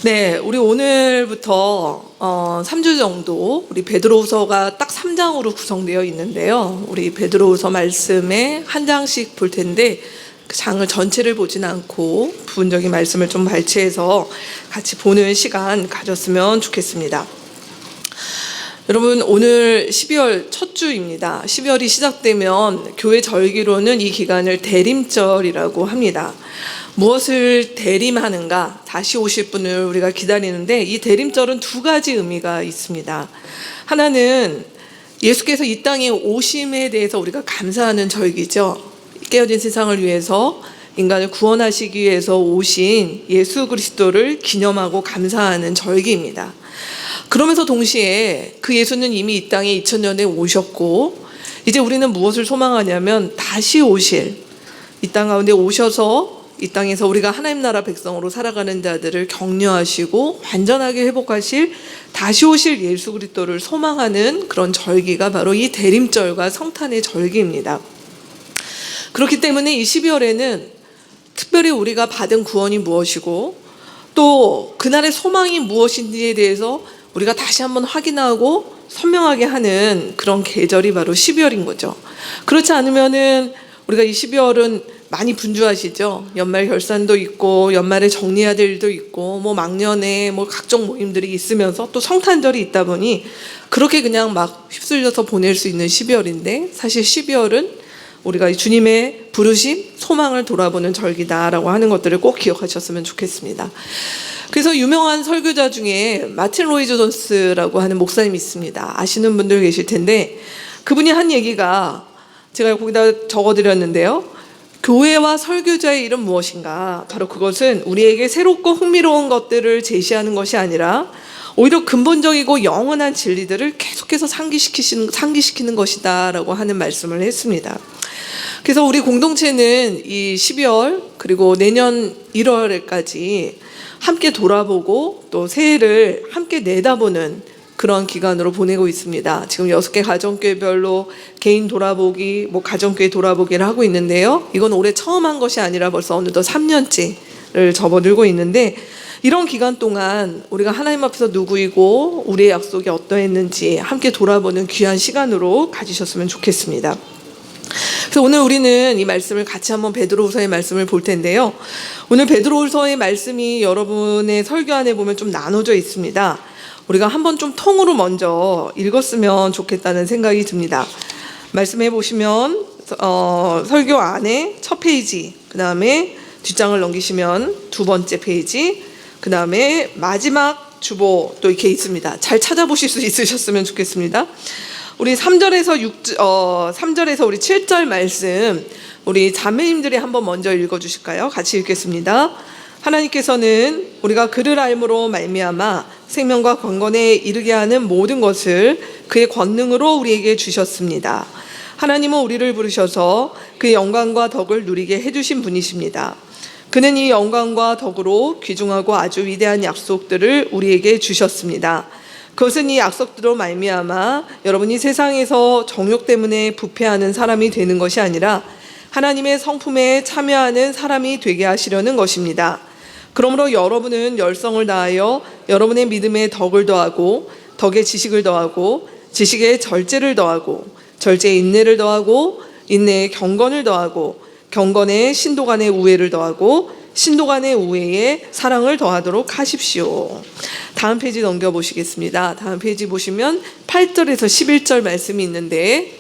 네, 우리 오늘부터 3주 정도 우리 베드로후서가 딱 3장으로 구성되어 있는데요. 우리 베드로후서 말씀에 한 장씩 볼 텐데 그 장을 전체를 보진 않고 부분적인 말씀을 좀 발췌해서 같이 보는 시간 가졌으면 좋겠습니다. 여러분, 오늘 12월 첫 주입니다. 12월이 시작되면 교회 절기로는 이 기간을 대림절이라고 합니다. 무엇을 대림하는가? 다시 오실 분을 우리가 기다리는데 이 대림절은 두 가지 의미가 있습니다. 하나는 예수께서 이 땅에 오심에 대해서 우리가 감사하는 절기죠. 깨어진 세상을 위해서 인간을 구원하시기 위해서 오신 예수 그리스도를 기념하고 감사하는 절기입니다. 그러면서 동시에 그 예수는 이미 이 땅에 2000년에 오셨고 이제 우리는 무엇을 소망하냐면 다시 오실, 이 땅 가운데 오셔서 이 땅에서 우리가 하나님 나라 백성으로 살아가는 자들을 격려하시고 완전하게 회복하실 다시 오실 예수 그리스도를 소망하는 그런 절기가 바로 이 대림절과 성탄의 절기입니다. 그렇기 때문에 이 12월에는 특별히 우리가 받은 구원이 무엇이고 또 그날의 소망이 무엇인지에 대해서 우리가 다시 한번 확인하고 선명하게 하는 그런 계절이 바로 12월인 거죠. 그렇지 않으면은 우리가 이 12월은 많이 분주하시죠. 연말 결산도 있고 연말에 정리해야 될 일도 있고 뭐 막년에 뭐 각종 모임들이 있으면서 또 성탄절이 있다 보니 그렇게 그냥 막 휩쓸려서 보낼 수 있는 12월인데 사실 12월은 우리가 주님의 부르심, 소망을 돌아보는 절기다라고 하는 것들을 꼭 기억하셨으면 좋겠습니다. 그래서 유명한 설교자 중에 마틴 로이드 존스라고 하는 목사님이 있습니다. 아시는 분들 계실 텐데 그분이 한 얘기가 제가 거기다 적어드렸는데요. 교회와 설교자의 일은 무엇인가? 바로 그것은 우리에게 새롭고 흥미로운 것들을 제시하는 것이 아니라 오히려 근본적이고 영원한 진리들을 계속해서 상기시키는 것이다 라고 하는 말씀을 했습니다. 그래서 우리 공동체는 이 12월 그리고 내년 1월까지 함께 돌아보고 또 새해를 함께 내다보는 그런 기간으로 보내고 있습니다. 지금 6개 가정교회별로 개인 돌아보기, 가정교회 돌아보기를 하고 있는데요. 이건 올해 처음 한 것이 아니라 벌써 어느덧 3년째를 접어들고 있는데 이런 기간 동안 우리가 하나님 앞에서 누구이고 우리의 약속이 어떠했는지 함께 돌아보는 귀한 시간으로 가지셨으면 좋겠습니다. 그래서 오늘 우리는 이 말씀을 같이 한번 베드로후서의 말씀을 볼 텐데요. 오늘 베드로후서의 말씀이 여러분의 설교 안에 보면 좀 나눠져 있습니다. 우리가 한번 좀 통으로 먼저 읽었으면 좋겠다는 생각이 듭니다. 말씀해 보시면 설교 안에 첫 페이지, 그 다음에 뒷장을 넘기시면 두 번째 페이지, 그 다음에 마지막 주보 또 이렇게 있습니다. 잘 찾아보실 수 있으셨으면 좋겠습니다. 우리 3절에서 우리 7절 말씀 우리 자매님들이 한번 먼저 읽어주실까요? 같이 읽겠습니다. 하나님께서는 우리가 그를 알므로 말미암아 생명과 권건에 이르게 하는 모든 것을 그의 권능으로 우리에게 주셨습니다. 하나님은 우리를 부르셔서 그의 영광과 덕을 누리게 해주신 분이십니다. 그는 이 영광과 덕으로 귀중하고 아주 위대한 약속들을 우리에게 주셨습니다. 그것은 이 약속들로 말미암아 여러분이 세상에서 정욕 때문에 부패하는 사람이 되는 것이 아니라 하나님의 성품에 참여하는 사람이 되게 하시려는 것입니다. 그러므로 여러분은 열성을 다하여 여러분의 믿음에 덕을 더하고 덕에 지식을 더하고 지식에 절제를 더하고 절제에 인내를 더하고 인내에 경건을 더하고 경건에 신도 간의 우애를 더하고 신도 간의 우애에 사랑을 더하도록 하십시오. 다음 페이지 넘겨보시겠습니다. 다음 페이지 보시면 8절에서 11절 말씀이 있는데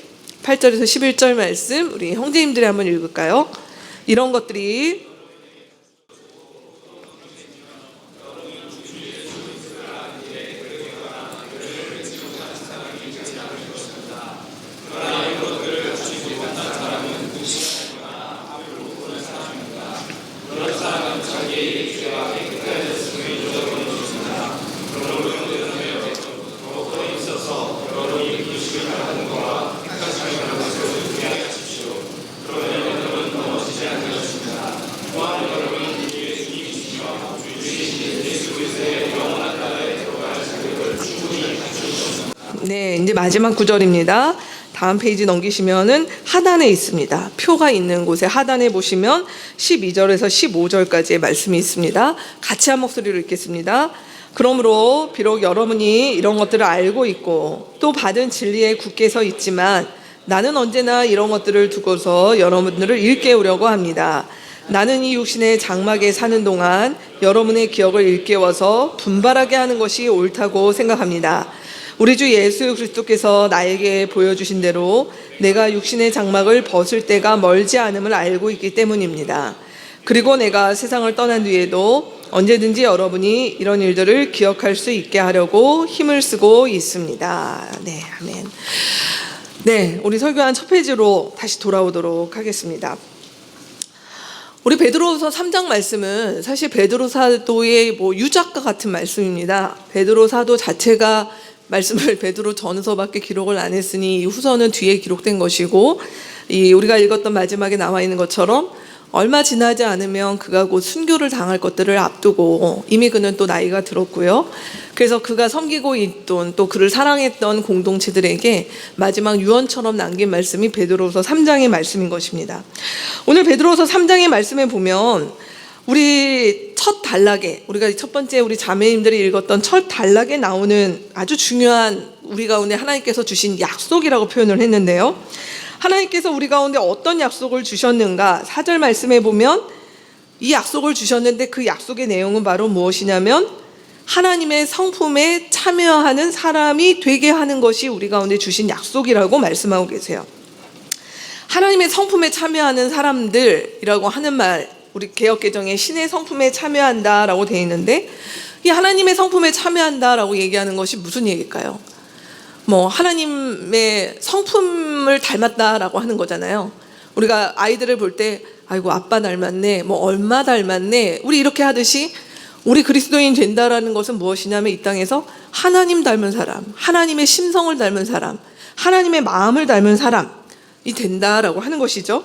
8절에서 11절 말씀 우리 형제님들이 한번 읽을까요? 이런 것들이 네, 이제 마지막 구절입니다. 다음 페이지 넘기시면은 하단에 있습니다. 표가 있는 곳에 하단에 보시면 12절에서 15절까지의 말씀이 있습니다. 같이 한 목소리로 읽겠습니다. 그러므로 비록 여러분이 이런 것들을 알고 있고 또 받은 진리에 굳게 서 있지만 나는 언제나 이런 것들을 두고서 여러분들을 일깨우려고 합니다. 나는 이 육신의 장막에 사는 동안 여러분의 기억을 일깨워서 분발하게 하는 것이 옳다고 생각합니다. 우리 주 예수 그리스도께서 나에게 보여주신 대로 내가 육신의 장막을 벗을 때가 멀지 않음을 알고 있기 때문입니다. 그리고 내가 세상을 떠난 뒤에도 언제든지 여러분이 이런 일들을 기억할 수 있게 하려고 힘을 쓰고 있습니다. 네, 아멘. 네, 우리 설교한 첫 페이지로 다시 돌아오도록 하겠습니다. 우리 베드로서 3장 말씀은 사실 베드로 사도의 유작과 같은 말씀입니다. 베드로 사도 자체가 말씀을 베드로 전서밖에 기록을 안 했으니 이 후서는 뒤에 기록된 것이고, 우리가 읽었던 마지막에 나와 있는 것처럼 얼마 지나지 않으면 그가 곧 순교를 당할 것들을 앞두고 이미 그는 또 나이가 들었고요. 그래서 그가 섬기고 있던 또 그를 사랑했던 공동체들에게 마지막 유언처럼 남긴 말씀이 베드로서 3장의 말씀인 것입니다. 오늘 베드로서 3장의 말씀에 보면 우리 첫 단락에, 우리가 첫 번째 우리 자매님들이 읽었던 첫 단락에 나오는 아주 중요한 우리 가운데 하나님께서 주신 약속이라고 표현을 했는데요. 하나님께서 우리 가운데 어떤 약속을 주셨는가? 4절 말씀에 보면 이 약속을 주셨는데 그 약속의 내용은 바로 무엇이냐면 하나님의 성품에 참여하는 사람이 되게 하는 것이 우리 가운데 주신 약속이라고 말씀하고 계세요. 하나님의 성품에 참여하는 사람들이라고 하는 말, 우리 개역개정에 신의 성품에 참여한다라고 되어 있는데, 이 하나님의 성품에 참여한다라고 얘기하는 것이 무슨 얘기일까요? 하나님의 성품을 닮았다라고 하는 거잖아요. 우리가 아이들을 볼 때 아이고 아빠 닮았네, 얼마 닮았네, 우리 이렇게 하듯이 우리 그리스도인 된다라는 것은 무엇이냐면 이 땅에서 하나님 닮은 사람, 하나님의 심성을 닮은 사람, 하나님의 마음을 닮은 사람이 된다라고 하는 것이죠.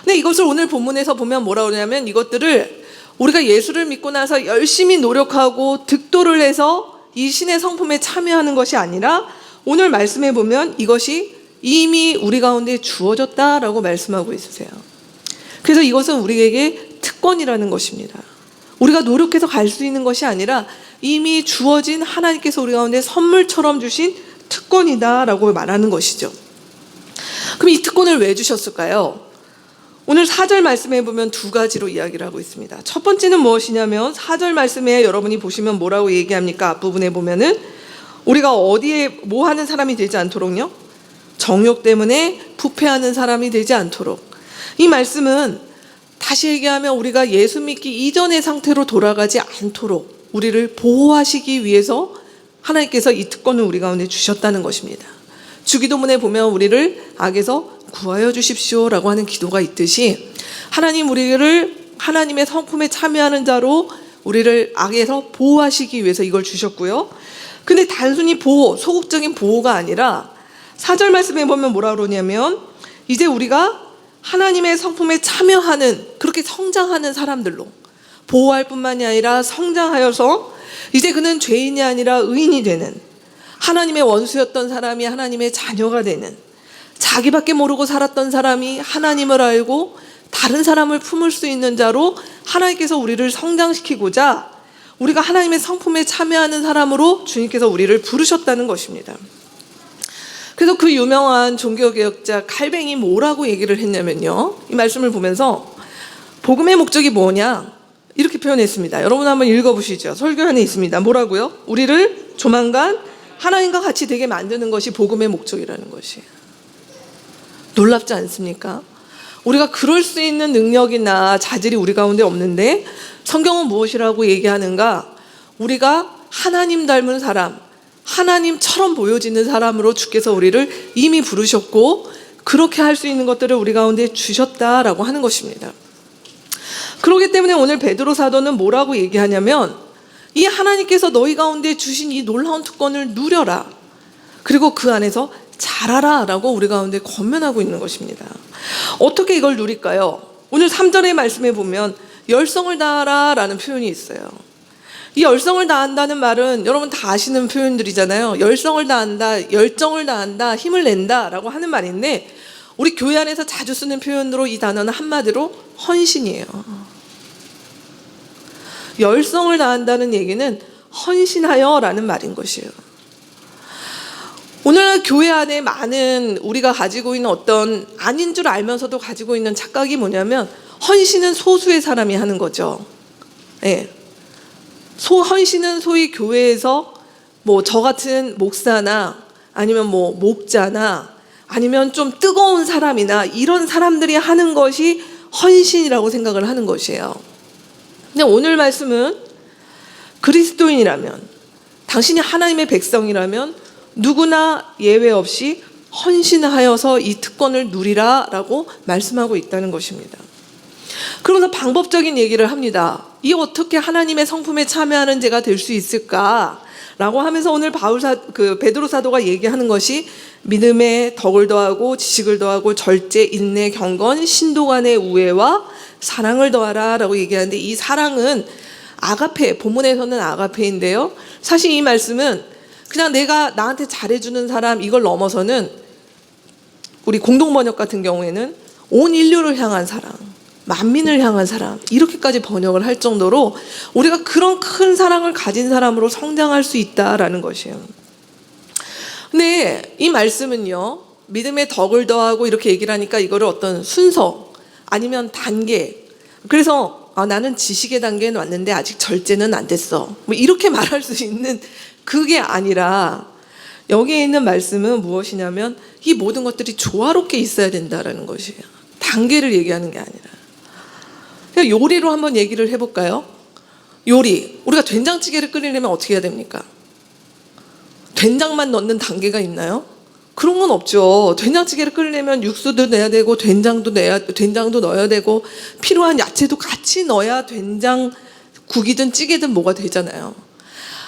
근데 이것을 오늘 본문에서 보면 뭐라고 그러냐면 이것들을 우리가 예수를 믿고 나서 열심히 노력하고 득도를 해서 이 신의 성품에 참여하는 것이 아니라 오늘 말씀해 보면 이것이 이미 우리 가운데 주어졌다라고 말씀하고 있으세요. 그래서 이것은 우리에게 특권이라는 것입니다. 우리가 노력해서 갈 수 있는 것이 아니라 이미 주어진 하나님께서 우리 가운데 선물처럼 주신 특권이다라고 말하는 것이죠. 그럼 이 특권을 왜 주셨을까요? 오늘 4절 말씀에 보면 두 가지로 이야기를 하고 있습니다. 첫 번째는 무엇이냐면 4절 말씀에 여러분이 보시면 뭐라고 얘기합니까? 앞부분에 보면은 우리가 어디에 뭐 하는 사람이 되지 않도록요? 정욕 때문에 부패하는 사람이 되지 않도록. 이 말씀은 다시 얘기하면 우리가 예수 믿기 이전의 상태로 돌아가지 않도록 우리를 보호하시기 위해서 하나님께서 이 특권을 우리 가운데 주셨다는 것입니다. 주기도문에 보면 우리를 악에서 구하여 주십시오라고 하는 기도가 있듯이 하나님 우리를 하나님의 성품에 참여하는 자로 우리를 악에서 보호하시기 위해서 이걸 주셨고요. 근데 단순히 보호, 소극적인 보호가 아니라 4절 말씀에 보면 뭐라 그러냐면 이제 우리가 하나님의 성품에 참여하는, 그렇게 성장하는 사람들로 보호할 뿐만이 아니라 성장하여서 이제 그는 죄인이 아니라 의인이 되는, 하나님의 원수였던 사람이 하나님의 자녀가 되는, 자기밖에 모르고 살았던 사람이 하나님을 알고 다른 사람을 품을 수 있는 자로 하나님께서 우리를 성장시키고자 우리가 하나님의 성품에 참여하는 사람으로 주님께서 우리를 부르셨다는 것입니다. 그래서 그 유명한 종교개혁자 칼뱅이 뭐라고 얘기를 했냐면요, 이 말씀을 보면서 복음의 목적이 뭐냐 이렇게 표현했습니다. 여러분 한번 읽어보시죠. 설교안에 있습니다. 뭐라고요? 우리를 조만간 하나님과 같이 되게 만드는 것이 복음의 목적이라는 것이에요. 놀랍지 않습니까? 우리가 그럴 수 있는 능력이나 자질이 우리 가운데 없는데 성경은 무엇이라고 얘기하는가? 우리가 하나님 닮은 사람, 하나님처럼 보여지는 사람으로 주께서 우리를 이미 부르셨고 그렇게 할 수 있는 것들을 우리 가운데 주셨다라고 하는 것입니다. 그렇기 때문에 오늘 베드로 사도는 뭐라고 얘기하냐면 이 하나님께서 너희 가운데 주신 이 놀라운 특권을 누려라. 그리고 그 안에서 자라라 라고 우리 가운데 권면하고 있는 것입니다. 어떻게 이걸 누릴까요? 오늘 3절의 말씀에 보면 열성을 다하라 라는 표현이 있어요. 이 열성을 다한다는 말은 여러분 다 아시는 표현들이잖아요. 열성을 다한다, 열정을 다한다, 힘을 낸다 라고 하는 말인데, 우리 교회 안에서 자주 쓰는 표현으로 이 단어는 한마디로 헌신이에요. 열성을 다한다는 얘기는 헌신하여 라는 말인 것이에요. 오늘날 교회 안에 많은 우리가 가지고 있는 어떤 아닌 줄 알면서도 가지고 있는 착각이 뭐냐면, 헌신은 소수의 사람이 하는 거죠. 예. 헌신은 소위 교회에서 뭐 저 같은 목사나 아니면 뭐 목자나 아니면 좀 뜨거운 사람이나 이런 사람들이 하는 것이 헌신이라고 생각을 하는 것이에요. 근데 오늘 말씀은 그리스도인이라면, 당신이 하나님의 백성이라면 누구나 예외 없이 헌신하여서 이 특권을 누리라 라고 말씀하고 있다는 것입니다. 그러면서 방법적인 얘기를 합니다. 이 어떻게 하나님의 성품에 참여하는 자가 될 수 있을까? 라고 하면서 오늘 베드로 사도가 얘기하는 것이 믿음에 덕을 더하고 지식을 더하고 절제, 인내, 경건, 신도 간의 우애와 사랑을 더하라 라고 얘기하는데, 이 사랑은 아가페, 본문에서는 아가페인데요. 사실 이 말씀은 그냥 내가 나한테 잘해주는 사람 이걸 넘어서는 우리 공동번역 같은 경우에는 온 인류를 향한 사랑, 만민을 향한 사랑, 이렇게까지 번역을 할 정도로 우리가 그런 큰 사랑을 가진 사람으로 성장할 수 있다라는 것이에요. 근데 이 말씀은요, 믿음의 덕을 더하고 이렇게 얘기를 하니까 이거를 어떤 순서 아니면 단계, 그래서 나는 지식의 단계는 왔는데 아직 절제는 안 됐어, 뭐 이렇게 말할 수 있는 그게 아니라, 여기에 있는 말씀은 무엇이냐면 이 모든 것들이 조화롭게 있어야 된다라는 것이에요. 단계를 얘기하는 게 아니라. 요리로 한번 얘기를 해볼까요? 요리, 우리가 된장찌개를 끓이려면 어떻게 해야 됩니까? 된장만 넣는 단계가 있나요? 그런 건 없죠. 된장찌개를 끓이려면 육수도 내야 되고 된장도 넣어야 되고 필요한 야채도 같이 넣어야 된장국이든 찌개든 뭐가 되잖아요.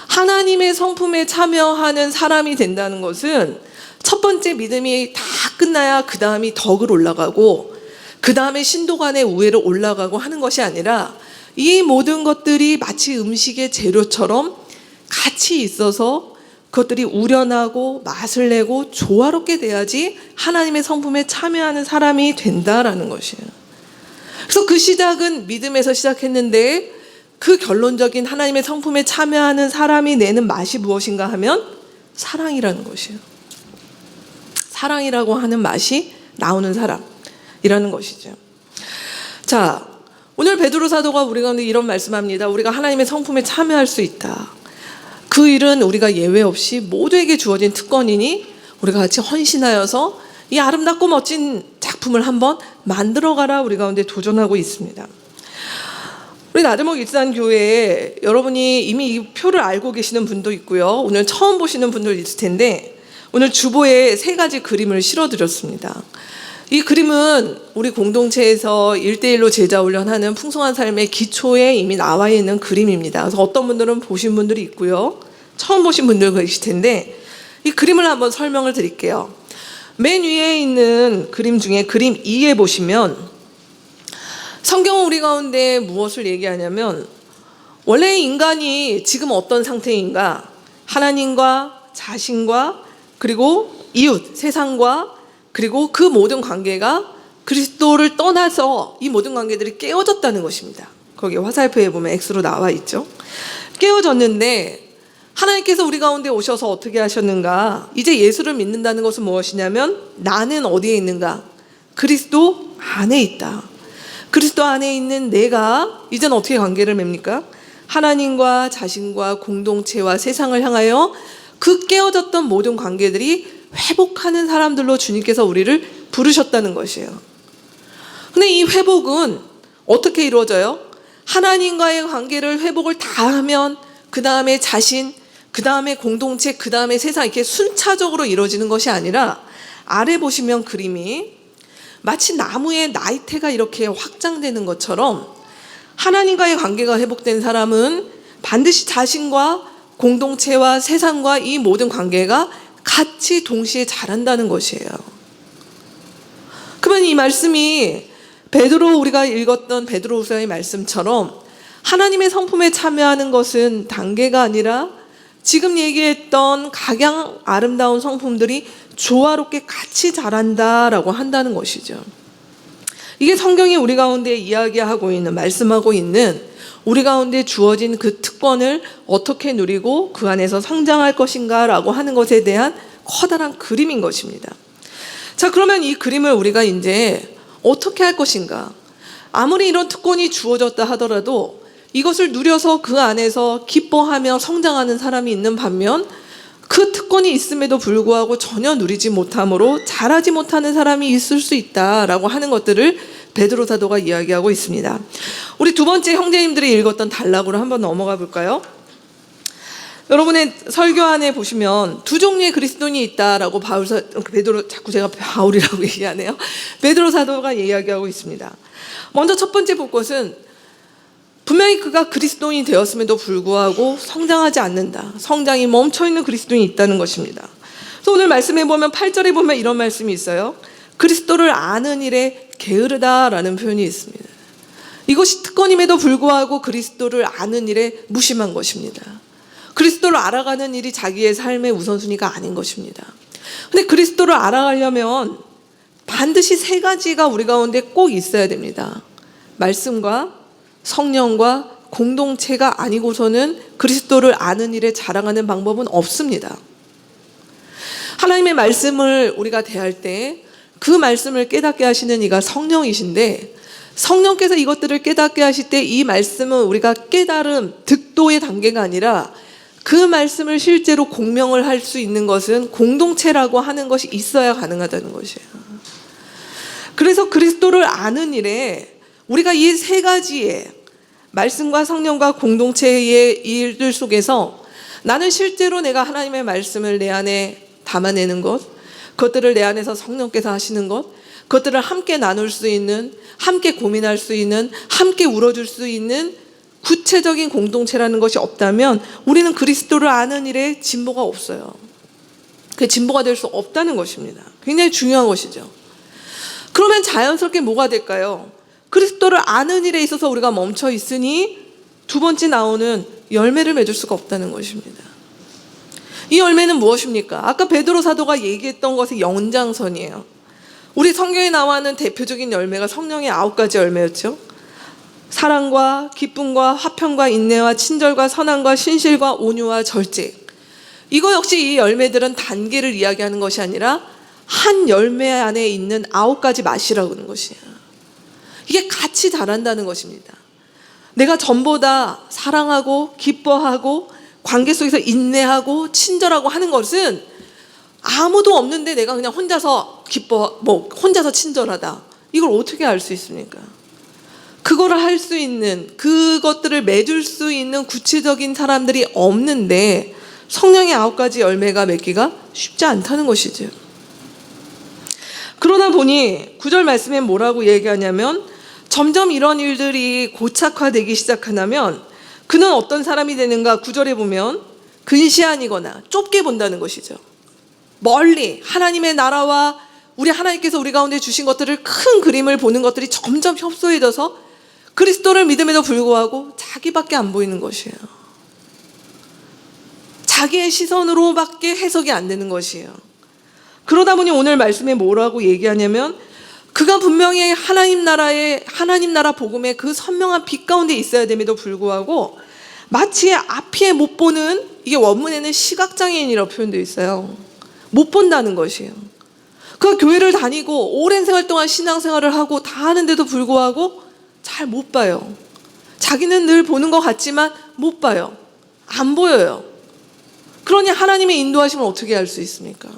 하나님의 성품에 참여하는 사람이 된다는 것은 첫 번째 믿음이 다 끝나야 그 다음이 덕을 올라가고 그 다음에 신도 간의 우애를 올라가고 하는 것이 아니라, 이 모든 것들이 마치 음식의 재료처럼 같이 있어서 그것들이 우러나고 맛을 내고 조화롭게 돼야지 하나님의 성품에 참여하는 사람이 된다라는 것이에요. 그래서 그 시작은 믿음에서 시작했는데, 그 결론적인 하나님의 성품에 참여하는 사람이 내는 맛이 무엇인가 하면 사랑이라는 것이에요. 사랑이라고 하는 맛이 나오는 사람이라는 것이죠. 자, 오늘 베드로 사도가 우리 가운데 이런 말씀합니다. 우리가 하나님의 성품에 참여할 수 있다. 그 일은 우리가 예외 없이 모두에게 주어진 특권이니 우리가 같이 헌신하여서 이 아름답고 멋진 작품을 한번 만들어가라 우리 가운데 도전하고 있습니다. 우리 나들목 일산교회에 여러분이 이미 이 표를 알고 계시는 분도 있고요, 오늘 처음 보시는 분도 있을 텐데, 오늘 주보에 3가지 그림을 실어드렸습니다. 이 그림은 우리 공동체에서 1:1로 제자훈련하는 풍성한 삶의 기초에 이미 나와 있는 그림입니다. 그래서 어떤 분들은 보신 분들이 있고요, 처음 보신 분들 계실 텐데, 이 그림을 한번 설명을 드릴게요. 맨 위에 있는 그림 중에 그림 2에 보시면 성경은 우리 가운데 무엇을 얘기하냐면, 원래 인간이 지금 어떤 상태인가, 하나님과 자신과 그리고 이웃, 세상과 그리고 그 모든 관계가 그리스도를 떠나서 이 모든 관계들이 깨어졌다는 것입니다. 거기 화살표에 보면 X로 나와 있죠. 깨어졌는데 하나님께서 우리 가운데 오셔서 어떻게 하셨는가? 이제 예수를 믿는다는 것은 무엇이냐면, 나는 어디에 있는가? 그리스도 안에 있다. 그리스도 안에 있는 내가 이제는 어떻게 관계를 맺습니까? 하나님과 자신과 공동체와 세상을 향하여 그 깨어졌던 모든 관계들이 회복하는 사람들로 주님께서 우리를 부르셨다는 것이에요. 근데 이 회복은 어떻게 이루어져요? 하나님과의 관계를 회복을 다 하면 그 다음에 자신, 그 다음에 공동체, 그 다음에 세상, 이렇게 순차적으로 이루어지는 것이 아니라, 아래 보시면 그림이 마치 나무의 나이테가 이렇게 확장되는 것처럼 하나님과의 관계가 회복된 사람은 반드시 자신과 공동체와 세상과 이 모든 관계가 같이 동시에 자란다는 것이에요. 그러면 이 말씀이 우리가 읽었던 베드로후서의 말씀처럼 하나님의 성품에 참여하는 것은 단계가 아니라 지금 얘기했던 각양 아름다운 성품들이 조화롭게 같이 자란다라고 한다는 것이죠. 이게 성경이 우리 가운데 이야기하고 있는, 말씀하고 있는 우리 가운데 주어진 그 특권을 어떻게 누리고 그 안에서 성장할 것인가라고 하는 것에 대한 커다란 그림인 것입니다. 자, 그러면 이 그림을 우리가 이제 어떻게 할 것인가? 아무리 이런 특권이 주어졌다 하더라도 이것을 누려서 그 안에서 기뻐하며 성장하는 사람이 있는 반면 그 특권이 있음에도 불구하고 전혀 누리지 못함으로 자라지 못하는 사람이 있을 수 있다라고 하는 것들을 베드로 사도가 이야기하고 있습니다. 우리 두 번째 형제님들이 읽었던 단락으로 한번 넘어가 볼까요? 여러분의 설교 안에 보시면 두 종류의 그리스도인이 있다라고 베드로, 자꾸 제가 바울이라고 얘기하네요. 베드로 사도가 이야기하고 있습니다. 먼저 첫 번째 볼 것은 분명히 그가 그리스도인이 되었음에도 불구하고 성장하지 않는다. 성장이 멈춰있는 그리스도인이 있다는 것입니다. 그래서 오늘 말씀해 보면 8절에 보면 이런 말씀이 있어요. 그리스도를 아는 일에 게으르다라는 표현이 있습니다. 이것이 특권임에도 불구하고 그리스도를 아는 일에 무심한 것입니다. 그리스도를 알아가는 일이 자기의 삶의 우선순위가 아닌 것입니다. 근데 그리스도를 알아가려면 반드시 세 가지가 우리 가운데 꼭 있어야 됩니다. 말씀과 성령과 공동체가 아니고서는 그리스도를 아는 일에 자랑하는 방법은 없습니다. 하나님의 말씀을 우리가 대할 때 그 말씀을 깨닫게 하시는 이가 성령이신데, 성령께서 이것들을 깨닫게 하실 때 이 말씀은 우리가 깨달음, 득도의 단계가 아니라 그 말씀을 실제로 공명을 할 수 있는 것은 공동체라고 하는 것이 있어야 가능하다는 것이에요. 그래서 그리스도를 아는 일에 우리가 이 세 가지의 말씀과 성령과 공동체의 일들 속에서 나는 실제로 내가 하나님의 말씀을 내 안에 담아내는 것, 그것들을 내 안에서 성령께서 하시는 것, 그것들을 함께 나눌 수 있는, 함께 고민할 수 있는, 함께 울어줄 수 있는 구체적인 공동체라는 것이 없다면 우리는 그리스도를 아는 일에 진보가 없어요. 그 진보가 될 수 없다는 것입니다. 굉장히 중요한 것이죠. 그러면 자연스럽게 뭐가 될까요? 그리스도를 아는 일에 있어서 우리가 멈춰 있으니 두 번째 나오는 열매를 맺을 수가 없다는 것입니다. 이 열매는 무엇입니까? 아까 베드로 사도가 얘기했던 것의 연장선이에요. 우리 성경에 나와 있는 대표적인 열매가 성령의 9가지 열매였죠. 사랑과 기쁨과 화평과 인내와 친절과 선함과 신실과 온유와 절제. 이거 역시 이 열매들은 단계를 이야기하는 것이 아니라 한 열매 안에 있는 9가지 맛이라고 하는 것이에요. 이게 같이 자란다는 것입니다. 내가 전보다 사랑하고 기뻐하고 관계 속에서 인내하고 친절하고 하는 것은 아무도 없는데 내가 그냥 혼자서 혼자서 친절하다. 이걸 어떻게 알 수 있습니까? 그거를 할 수 있는, 그것들을 맺을 수 있는 구체적인 사람들이 없는데 성령의 9가지 열매가 맺기가 쉽지 않다는 것이죠. 그러다 보니 9절 말씀에 뭐라고 얘기하냐면 점점 이런 일들이 고착화되기 시작하면 그는 어떤 사람이 되는가? 9절에 보면 근시안이거나 좁게 본다는 것이죠. 멀리 하나님의 나라와 우리 하나님께서 우리 가운데 주신 것들을 큰 그림을 보는 것들이 점점 협소해져서 그리스도를 믿음에도 불구하고 자기밖에 안 보이는 것이에요. 자기의 시선으로밖에 해석이 안 되는 것이에요. 그러다 보니 오늘 말씀에 뭐라고 얘기하냐면 그가 분명히 하나님 나라 복음의 그 선명한 빛 가운데 있어야 됨에도 불구하고 마치 앞에 못 보는, 이게 원문에는 시각장애인이라고 표현되어 있어요. 못 본다는 것이에요. 그가 교회를 다니고 오랜 세월 동안 신앙생활을 하고 다 하는데도 불구하고 잘 못 봐요. 자기는 늘 보는 것 같지만 못 봐요. 안 보여요. 그러니 하나님의 인도하심을 어떻게 알 수 있습니까?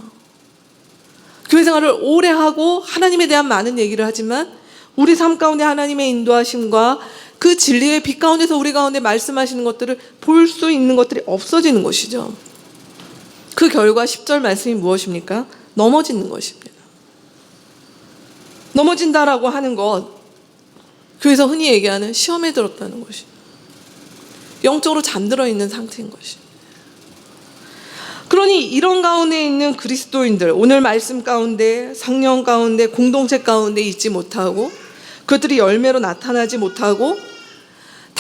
교회 생활을 오래 하고 하나님에 대한 많은 얘기를 하지만 우리 삶 가운데 하나님의 인도하심과 그 진리의 빛 가운데서 우리 가운데 말씀하시는 것들을 볼 수 있는 것들이 없어지는 것이죠. 그 결과 10절 말씀이 무엇입니까? 넘어지는 것입니다. 넘어진다라고 하는 것, 교회에서 흔히 얘기하는 시험에 들었다는 것입니다. 영적으로 잠들어 있는 상태인 것입니다. 그러니 이런 가운데 있는 그리스도인들, 오늘 말씀 가운데, 성령 가운데, 공동체 가운데 있지 못하고 그것들이 열매로 나타나지 못하고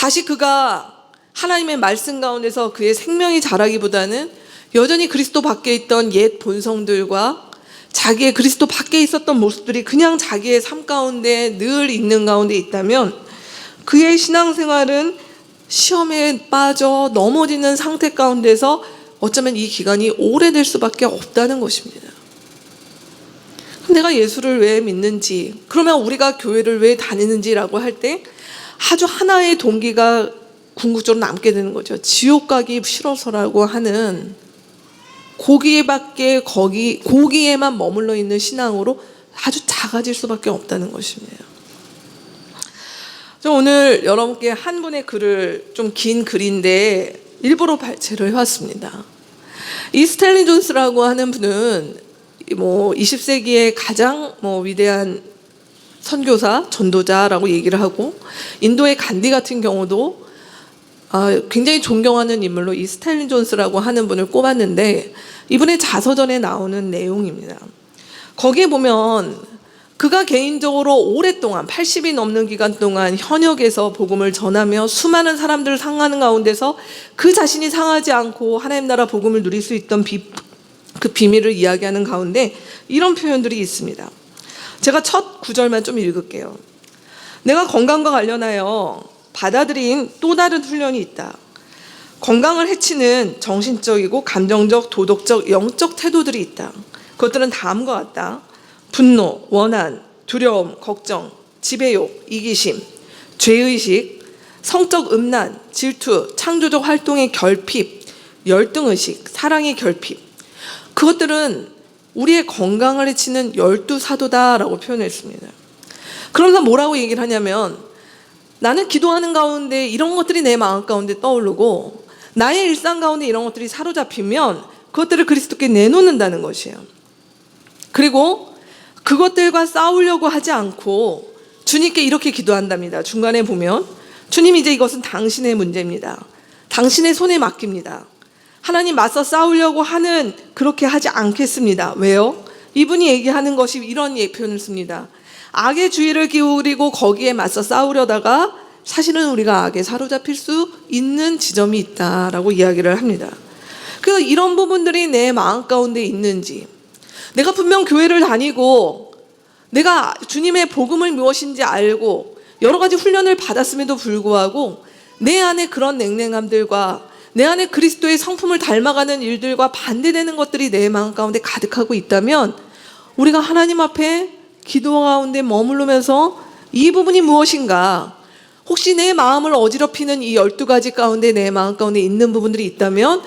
다시 그가 하나님의 말씀 가운데서 그의 생명이 자라기보다는 여전히 그리스도 밖에 있던 옛 본성들과 자기의 그리스도 밖에 있었던 모습들이 그냥 자기의 삶 가운데 늘 있는 가운데 있다면 그의 신앙생활은 시험에 빠져 넘어지는 상태 가운데서 어쩌면 이 기간이 오래될 수밖에 없다는 것입니다. 내가 예수를 왜 믿는지, 그러면 우리가 교회를 왜 다니는지라고 할 때 아주 하나의 동기가 궁극적으로 남게 되는 거죠. 지옥 가기 싫어서라고 하는 고기에만 머물러 있는 신앙으로 아주 작아질 수밖에 없다는 것입니다. 저 오늘 여러분께 한 분의 글을, 좀 긴 글인데 일부러 발췌를 해왔습니다. 이 스탠리 존스라고 하는 분은 20세기의 가장 위대한 선교사, 전도자라고 얘기를 하고, 인도의 간디 같은 경우도 굉장히 존경하는 인물로 이 스탠리 존스라고 하는 분을 꼽았는데, 이분의 자서전에 나오는 내용입니다. 거기에 보면 그가 개인적으로 오랫동안 80이 넘는 기간 동안 현역에서 복음을 전하며 수많은 사람들을 상하는 가운데서 그 자신이 상하지 않고 하나님 나라 복음을 누릴 수 있던 그 비밀을 이야기하는 가운데 이런 표현들이 있습니다. 제가 첫 구절만 좀 읽을게요. 내가 건강과 관련하여 받아들인 또 다른 훈련이 있다. 건강을 해치는 정신적이고 감정적, 도덕적, 영적 태도들이 있다. 그것들은 다음과 같다. 분노, 원한, 두려움, 걱정, 지배욕, 이기심, 죄의식, 성적 음란, 질투, 창조적 활동의 결핍, 열등의식, 사랑의 결핍. 그것들은 우리의 건강을 해치는 12사도다라고 표현했습니다. 그러면서 뭐라고 얘기를 하냐면, 나는 기도하는 가운데 이런 것들이 내 마음 가운데 떠오르고 나의 일상 가운데 이런 것들이 사로잡히면 그것들을 그리스도께 내놓는다는 것이에요. 그리고 그것들과 싸우려고 하지 않고 주님께 이렇게 기도한답니다. 중간에 보면, 주님, 이제 이것은 당신의 문제입니다. 당신의 손에 맡깁니다. 하나님 맞서 싸우려고 하는, 그렇게 하지 않겠습니다. 왜요? 이분이 얘기하는 것이 이런 표현을 씁니다. 악의 주의를 기울이고 거기에 맞서 싸우려다가 사실은 우리가 악에 사로잡힐 수 있는 지점이 있다라고 이야기를 합니다. 그래서 이런 부분들이 내 마음 가운데 있는지, 내가 분명 교회를 다니고 내가 주님의 복음을 무엇인지 알고 여러 가지 훈련을 받았음에도 불구하고 내 안에 그런 냉랭함들과 내 안에 그리스도의 성품을 닮아가는 일들과 반대되는 것들이 내 마음 가운데 가득하고 있다면, 우리가 하나님 앞에 기도 가운데 머무르면서 이 부분이 무엇인가, 혹시 내 마음을 어지럽히는 이 12가지 가운데 내 마음 가운데 있는 부분들이 있다면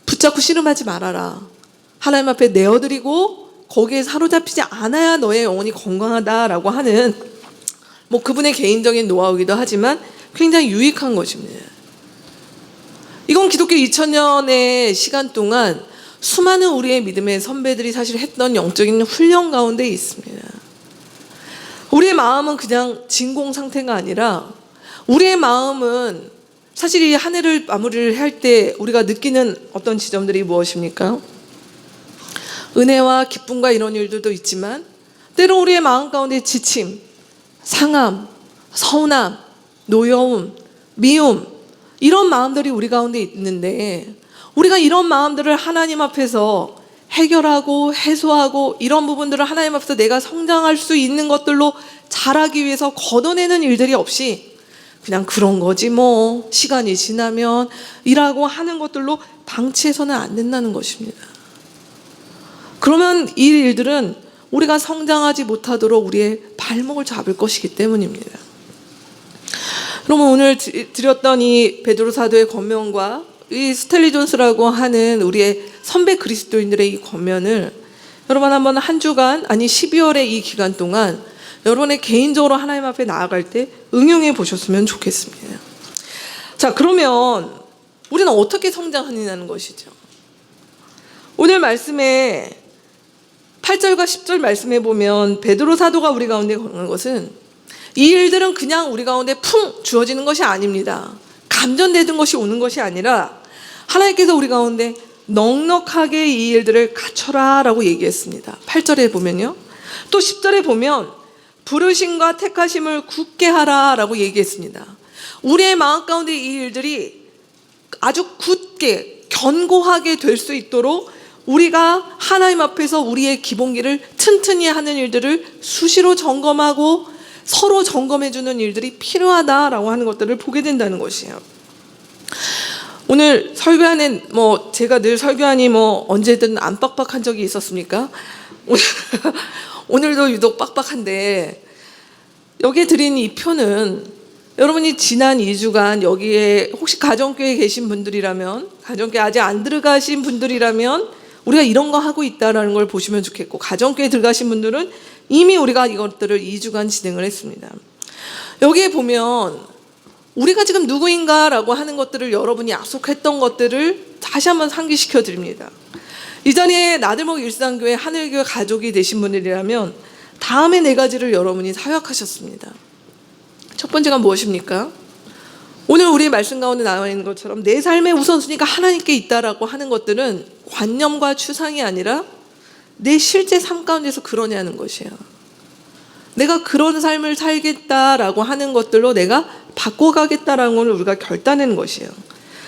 붙잡고 씨름하지 말아라. 하나님 앞에 내어드리고 거기에 사로잡히지 않아야 너의 영혼이 건강하다라고 하는 그분의 개인적인 노하우이기도 하지만 굉장히 유익한 것입니다. 이건 기독교 2000년의 시간 동안 수많은 우리의 믿음의 선배들이 사실 했던 영적인 훈련 가운데 있습니다. 우리의 마음은 그냥 진공 상태가 아니라, 우리의 마음은 사실 이 한 해를 마무리를 할 때 우리가 느끼는 어떤 지점들이 무엇입니까? 은혜와 기쁨과 이런 일들도 있지만 때로 우리의 마음 가운데 지침, 상함, 서운함, 노여움, 미움, 이런 마음들이 우리 가운데 있는데, 우리가 이런 마음들을 하나님 앞에서 해결하고 해소하고 이런 부분들을 하나님 앞에서 내가 성장할 수 있는 것들로 자라기 위해서 걷어내는 일들이 없이 그냥 그런 거지 시간이 지나면 이라고 하는 것들로 방치해서는 안 된다는 것입니다. 그러면 이 일들은 우리가 성장하지 못하도록 우리의 발목을 잡을 것이기 때문입니다. 그러면 오늘 드렸던 이 베드로 사도의 권면과 이 스탠리 존스라고 하는 우리의 선배 그리스도인들의 이 권면을 여러분 한번 한 주간, 아니 12월의 이 기간 동안 여러분의 개인적으로 하나님 앞에 나아갈 때 응용해 보셨으면 좋겠습니다. 자, 그러면 우리는 어떻게 성장하느냐는 것이죠. 오늘 말씀에 8절과 10절 말씀해 보면 베드로 사도가 우리 가운데 거는 것은, 이 일들은 그냥 우리 가운데 풍 주어지는 것이 아닙니다. 감전되는 것이 오는 것이 아니라 하나님께서 우리 가운데 넉넉하게 이 일들을 갖춰라 라고 얘기했습니다. 8절에 보면요. 또 10절에 보면 부르심과 택하심을 굳게 하라 라고 얘기했습니다. 우리의 마음 가운데 이 일들이 아주 굳게 견고하게 될 수 있도록 우리가 하나님 앞에서 우리의 기본기를 튼튼히 하는 일들을 수시로 점검하고 서로 점검해 주는 일들이 필요하다라고 하는 것들을 보게 된다는 것이에요. 오늘 설교하는 제가 늘 설교하니 언제든 안 빡빡한 적이 있었습니까? 오늘도 유독 빡빡한데, 여기에 드린 이 표는 여러분이 지난 2주간 여기에 혹시 가정교회에 계신 분들이라면, 가정교회 아직 안 들어가신 분들이라면 우리가 이런 거 하고 있다라는 걸 보시면 좋겠고, 가정교회 들어가신 분들은 이미 우리가 이것들을 2주간 진행을 했습니다. 여기에 보면 우리가 지금 누구인가라고 하는 것들을 여러분이 약속했던 것들을 다시 한번 상기시켜 드립니다. 이전에 나들목 일상교회 하늘교회 가족이 되신 분들이라면 다음에 4가지를 여러분이 사역하셨습니다. 첫 번째가 무엇입니까? 오늘 우리 말씀 가운데 나와 있는 것처럼 내 삶의 우선순위가 하나님께 있다라고 하는 것들은 관념과 추상이 아니라 내 실제 삶 가운데서 그러냐는 것이에요. 내가 그런 삶을 살겠다라고 하는 것들로 내가 바꿔가겠다라는 걸 우리가 결단하는 것이에요.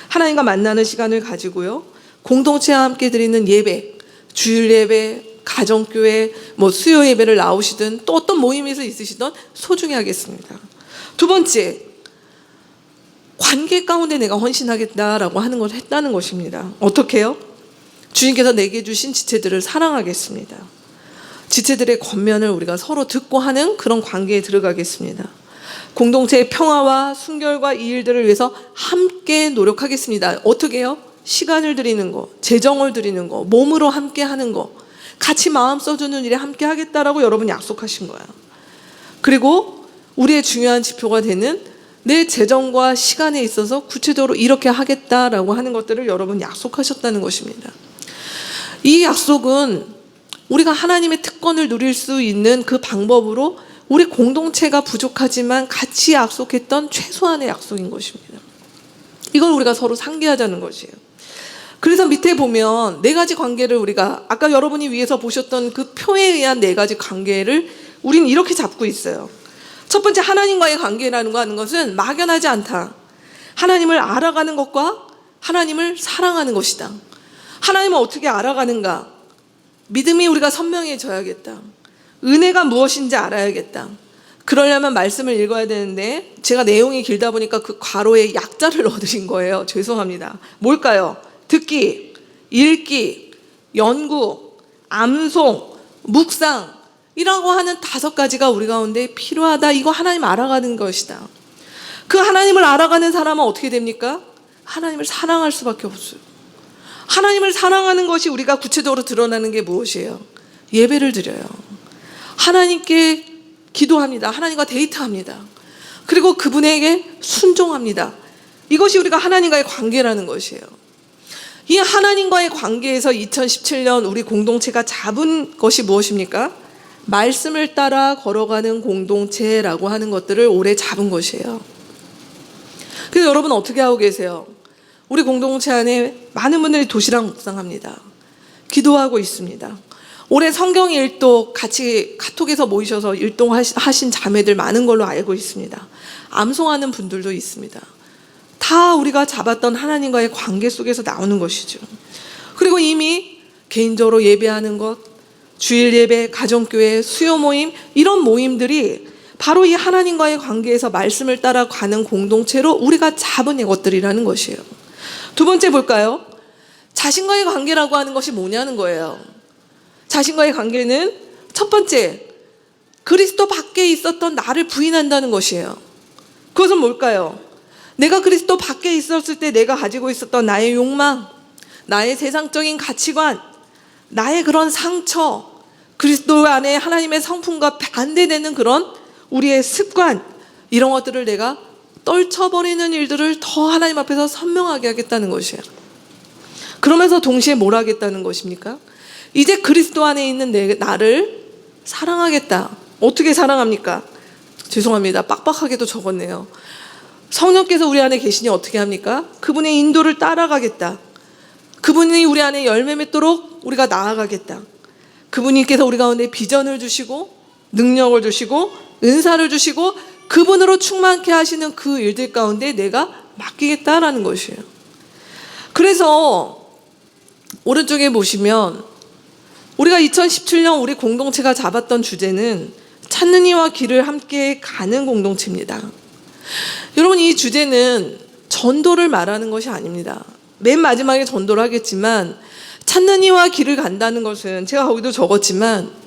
하나님과 만나는 시간을 가지고요, 공동체와 함께 드리는 예배, 주일 예배, 가정교회, 수요 예배를 나오시든 또 어떤 모임에서 있으시든 소중히 하겠습니다. 두 번째, 관계 가운데 내가 헌신하겠다라고 하는 것을 했다는 것입니다. 어떻게 해요? 주님께서 내게 주신 지체들을 사랑하겠습니다. 지체들의 권면을 우리가 서로 듣고 하는 그런 관계에 들어가겠습니다. 공동체의 평화와 순결과 이 일들을 위해서 함께 노력하겠습니다. 어떻게 해요? 시간을 드리는 거, 재정을 드리는 거, 몸으로 함께 하는 거, 같이 마음 써주는 일에 함께 하겠다라고 여러분 약속하신 거예요. 그리고 우리의 중요한 지표가 되는 내 재정과 시간에 있어서 구체적으로 이렇게 하겠다라고 하는 것들을 여러분 약속하셨다는 것입니다. 이 약속은 우리가 하나님의 특권을 누릴 수 있는 그 방법으로 우리 공동체가 부족하지만 같이 약속했던 최소한의 약속인 것입니다. 이걸 우리가 서로 상기하자는 것이에요. 그래서 밑에 보면 4가지 관계를 우리가 아까 여러분이 위에서 보셨던 그 표에 의한 4가지 관계를 우리는 이렇게 잡고 있어요. 첫 번째, 하나님과의 관계라는 거 하는 것은 막연하지 않다. 하나님을 알아가는 것과 하나님을 사랑하는 것이다. 하나님을 어떻게 알아가는가? 믿음이 우리가 선명해져야겠다. 은혜가 무엇인지 알아야겠다. 그러려면 말씀을 읽어야 되는데 제가 내용이 길다 보니까 그 괄호에 약자를 넣어드린 거예요. 죄송합니다. 뭘까요? 듣기, 읽기, 연구, 암송, 묵상 이라고 하는 5가지가 우리 가운데 필요하다. 이거 하나님 알아가는 것이다. 그 하나님을 알아가는 사람은 어떻게 됩니까? 하나님을 사랑할 수밖에 없어요. 하나님을 사랑하는 것이 우리가 구체적으로 드러나는 게 무엇이에요? 예배를 드려요. 하나님께 기도합니다. 하나님과 데이트합니다. 그리고 그분에게 순종합니다. 이것이 우리가 하나님과의 관계라는 것이에요. 이 하나님과의 관계에서 2017년 우리 공동체가 잡은 것이 무엇입니까? 말씀을 따라 걸어가는 공동체라고 하는 것들을 올해 잡은 것이에요. 그래서 여러분 어떻게 하고 계세요? 우리 공동체 안에 많은 분들이 도시락 묵상합니다. 기도하고 있습니다. 올해 성경 일독 같이 카톡에서 모이셔서 일동하신 자매들 많은 걸로 알고 있습니다. 암송하는 분들도 있습니다. 다 우리가 잡았던 하나님과의 관계 속에서 나오는 것이죠. 그리고 이미 개인적으로 예배하는 것, 주일 예배, 가정교회, 수요 모임 이런 모임들이 바로 이 하나님과의 관계에서 말씀을 따라가는 공동체로 우리가 잡은 것들이라는 것이에요. 두 번째 볼까요? 자신과의 관계라고 하는 것이 뭐냐는 거예요. 자신과의 관계는 첫 번째, 그리스도 밖에 있었던 나를 부인한다는 것이에요. 그것은 뭘까요? 내가 그리스도 밖에 있었을 때 내가 가지고 있었던 나의 욕망, 나의 세상적인 가치관, 나의 그런 상처, 그리스도 안에 하나님의 성품과 반대되는 그런 우리의 습관, 이런 것들을 내가 떨쳐버리는 일들을 더 하나님 앞에서 선명하게 하겠다는 것이에요. 그러면서 동시에 뭘 하겠다는 것입니까? 이제 그리스도 안에 있는 나를 사랑하겠다. 어떻게 사랑합니까? 죄송합니다. 빡빡하게도 적었네요. 성령께서 우리 안에 계시니 어떻게 합니까? 그분의 인도를 따라가겠다. 그분이 우리 안에 열매 맺도록 우리가 나아가겠다. 그분께서 우리 가운데 비전을 주시고 능력을 주시고 은사를 주시고 그분으로 충만케 하시는 그 일들 가운데 내가 맡기겠다라는 것이에요. 그래서 오른쪽에 보시면 우리가 2017년 우리 공동체가 잡았던 주제는 찾는 이와 길을 함께 가는 공동체입니다. 여러분, 이 주제는 전도를 말하는 것이 아닙니다. 맨 마지막에 전도를 하겠지만 찾는 이와 길을 간다는 것은 제가 거기도 적었지만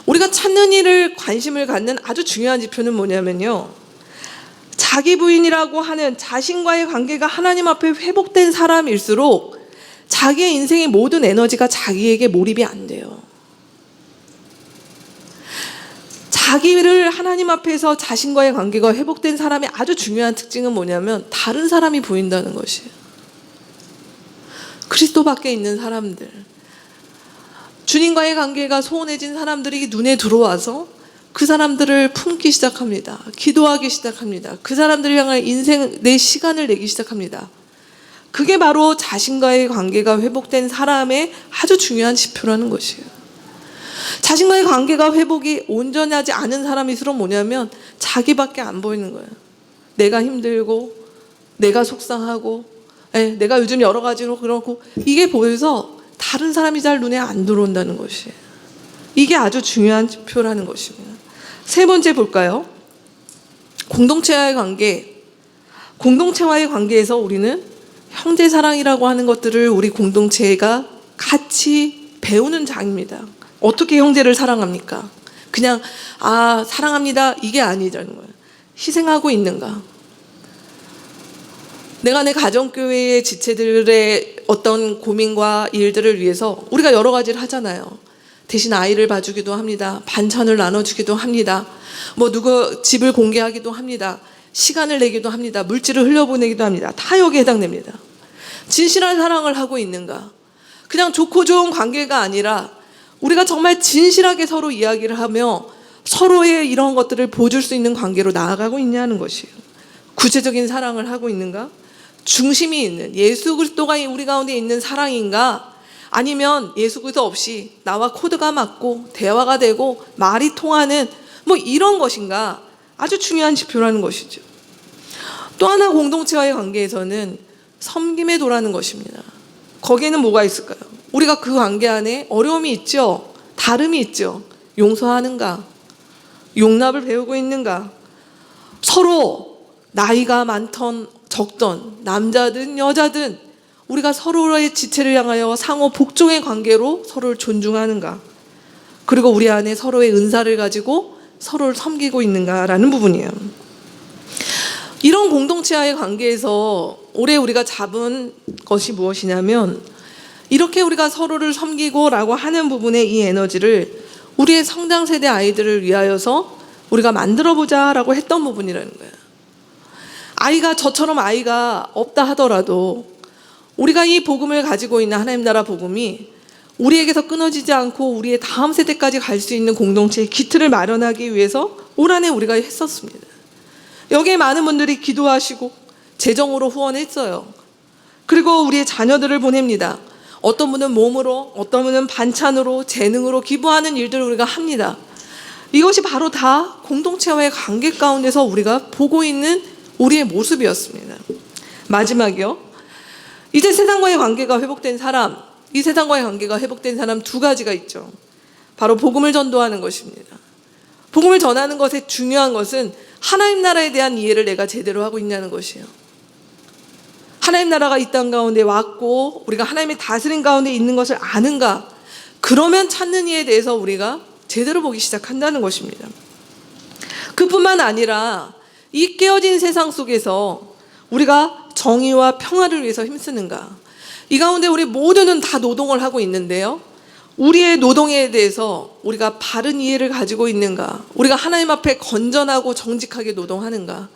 우리가 찾는 이를 관심을 갖는 아주 중요한 지표는 뭐냐면요, 자기 부인이라고 하는 자신과의 관계가 하나님 앞에 회복된 사람일수록 자기의 인생의 모든 에너지가 자기에게 몰입이 안 돼요. 자기를 하나님 앞에서 자신과의 관계가 회복된 사람의 아주 중요한 특징은 뭐냐면 다른 사람이 보인다는 것이에요. 그리스도 밖에 있는 사람들, 주님과의 관계가 소원해진 사람들이 눈에 들어와서 그 사람들을 품기 시작합니다. 기도하기 시작합니다. 그 사람들을 향한 인생 내 시간을 내기 시작합니다. 그게 바로 자신과의 관계가 회복된 사람의 아주 중요한 지표라는 것이에요. 자신과의 관계가 회복이 온전하지 않은 사람일수록 뭐냐면 자기밖에 안 보이는 거예요. 내가 힘들고 내가 속상하고 내가 요즘 여러 가지로 그렇고 이게 보여서 다른 사람이 잘 눈에 안 들어온다는 것이에요. 이게 아주 중요한 지표라는 것입니다. 세 번째 볼까요? 공동체와의 관계. 공동체와의 관계에서 우리는 형제사랑이라고 하는 것들을 우리 공동체가 같이 배우는 장입니다. 어떻게 형제를 사랑합니까? 그냥 사랑합니다 이게 아니라는 거예요. 희생하고 있는가? 내가 내 가정교회의 지체들의 어떤 고민과 일들을 위해서 우리가 여러 가지를 하잖아요. 대신 아이를 봐주기도 합니다. 반찬을 나눠주기도 합니다. 누구 집을 공개하기도 합니다. 시간을 내기도 합니다. 물질을 흘려보내기도 합니다. 다 여기에 해당됩니다. 진실한 사랑을 하고 있는가? 그냥 좋고 좋은 관계가 아니라 우리가 정말 진실하게 서로 이야기를 하며 서로의 이런 것들을 보여줄 수 있는 관계로 나아가고 있냐는 것이에요. 구체적인 사랑을 하고 있는가? 중심이 있는 예수 그리스도가 우리 가운데 있는 사랑인가? 아니면 예수 그리스도 없이 나와 코드가 맞고 대화가 되고 말이 통하는 이런 것인가? 아주 중요한 지표라는 것이죠. 또 하나 공동체와의 관계에서는 섬김의 도라는 것입니다. 거기에는 뭐가 있을까요? 우리가 그 관계 안에 어려움이 있죠. 다름이 있죠. 용서하는가? 용납을 배우고 있는가? 서로 나이가 많던 적던 남자든 여자든 우리가 서로의 지체를 향하여 상호 복종의 관계로 서로를 존중하는가? 그리고 우리 안에 서로의 은사를 가지고 서로를 섬기고 있는가라는 부분이에요. 이런 공동체와의 관계에서 올해 우리가 잡은 것이 무엇이냐면 이렇게 우리가 서로를 섬기고 라고 하는 부분의 이 에너지를 우리의 성장 세대 아이들을 위하여서 우리가 만들어보자 라고 했던 부분이라는 거예요. 저처럼 아이가 없다 하더라도 우리가 이 복음을 가지고 있는 하나님 나라 복음이 우리에게서 끊어지지 않고 우리의 다음 세대까지 갈 수 있는 공동체의 기틀을 마련하기 위해서 올 한해 우리가 했었습니다. 여기에 많은 분들이 기도하시고 재정으로 후원했어요. 그리고 우리의 자녀들을 보냅니다. 어떤 분은 몸으로, 어떤 분은 반찬으로, 재능으로 기부하는 일들을 우리가 합니다. 이것이 바로 다 공동체와의 관계 가운데서 우리가 보고 있는 우리의 모습이었습니다. 마지막이요. 이제 세상과의 관계가 회복된 사람, 이 세상과의 관계가 회복된 사람 두 가지가 있죠. 바로 복음을 전도하는 것입니다. 복음을 전하는 것의 중요한 것은 하나님 나라에 대한 이해를 내가 제대로 하고 있냐는 것이에요. 하나님 나라가 이 땅 가운데 왔고 우리가 하나님의 다스림 가운데 있는 것을 아는가? 그러면 찾는 이에 대해서 우리가 제대로 보기 시작한다는 것입니다. 그뿐만 아니라 이 깨어진 세상 속에서 우리가 정의와 평화를 위해서 힘쓰는가? 이 가운데 우리 모두는 다 노동을 하고 있는데요. 우리의 노동에 대해서 우리가 바른 이해를 가지고 있는가? 우리가 하나님 앞에 건전하고 정직하게 노동하는가?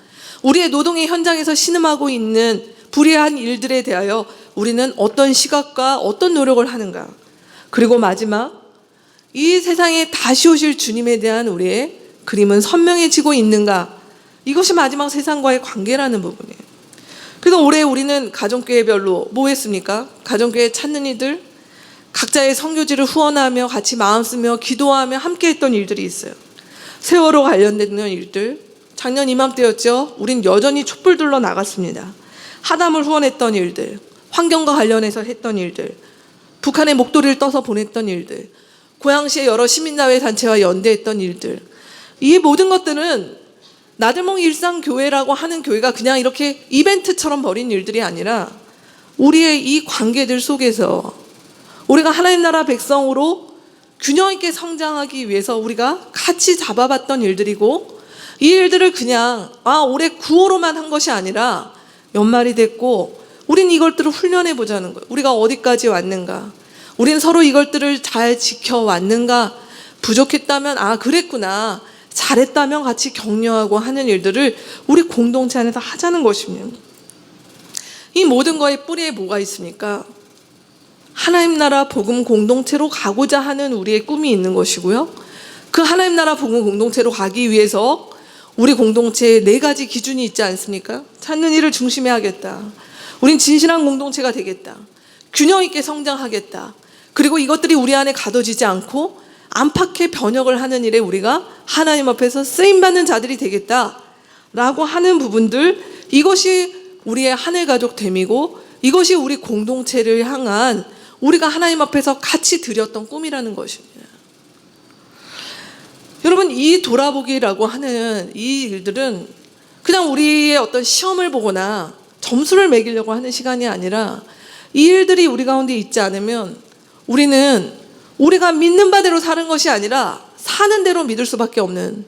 우리의 노동의 현장에서 신음하고 있는 불의한 일들에 대하여 우리는 어떤 시각과 어떤 노력을 하는가? 그리고 마지막, 이 세상에 다시 오실 주님에 대한 우리의 그림은 선명해지고 있는가? 이것이 마지막 세상과의 관계라는 부분이에요. 그래서 올해 우리는 가정교회별로 뭐 했습니까? 가정교회 찾는 이들, 각자의 선교지를 후원하며 같이 마음 쓰며 기도하며 함께 했던 일들이 있어요. 세월호 관련된 일들, 작년 이맘때였죠. 우린 여전히 촛불들로 나갔습니다. 하담을 후원했던 일들, 환경과 관련해서 했던 일들, 북한의 목도리를 떠서 보냈던 일들, 고양시의 여러 시민사회 단체와 연대했던 일들, 이 모든 것들은 나들몽 일상교회라고 하는 교회가 그냥 이렇게 이벤트처럼 벌인 일들이 아니라 우리의 이 관계들 속에서 우리가 하나님 나라 백성으로 균형 있게 성장하기 위해서 우리가 같이 잡아봤던 일들이고, 이 일들을 그냥 올해 9월로만 한 것이 아니라 연말이 됐고 우린 이것들을 훈련해 보자는 거예요. 우리가 어디까지 왔는가, 우린 서로 이것들을 잘 지켜왔는가, 부족했다면 그랬구나, 잘했다면 같이 격려하고 하는 일들을 우리 공동체 안에서 하자는 것입니다. 이 모든 거의 뿌리에 뭐가 있습니까? 하나님 나라 복음 공동체로 가고자 하는 우리의 꿈이 있는 것이고요. 그 하나님 나라 복음 공동체로 가기 위해서 우리 공동체에 4가지 기준이 있지 않습니까? 찾는 일을 중심에 하겠다. 우린 진실한 공동체가 되겠다. 균형 있게 성장하겠다. 그리고 이것들이 우리 안에 가둬지지 않고 안팎의 변혁을 하는 일에 우리가 하나님 앞에서 쓰임받는 자들이 되겠다라고 하는 부분들, 이것이 우리의 하늘가족됨이고 이것이 우리 공동체를 향한 우리가 하나님 앞에서 같이 드렸던 꿈이라는 것입니다. 여러분, 이 돌아보기라고 하는 이 일들은 그냥 우리의 어떤 시험을 보거나 점수를 매기려고 하는 시간이 아니라, 이 일들이 우리 가운데 있지 않으면 우리는 우리가 믿는 바대로 사는 것이 아니라 사는 대로 믿을 수밖에 없는,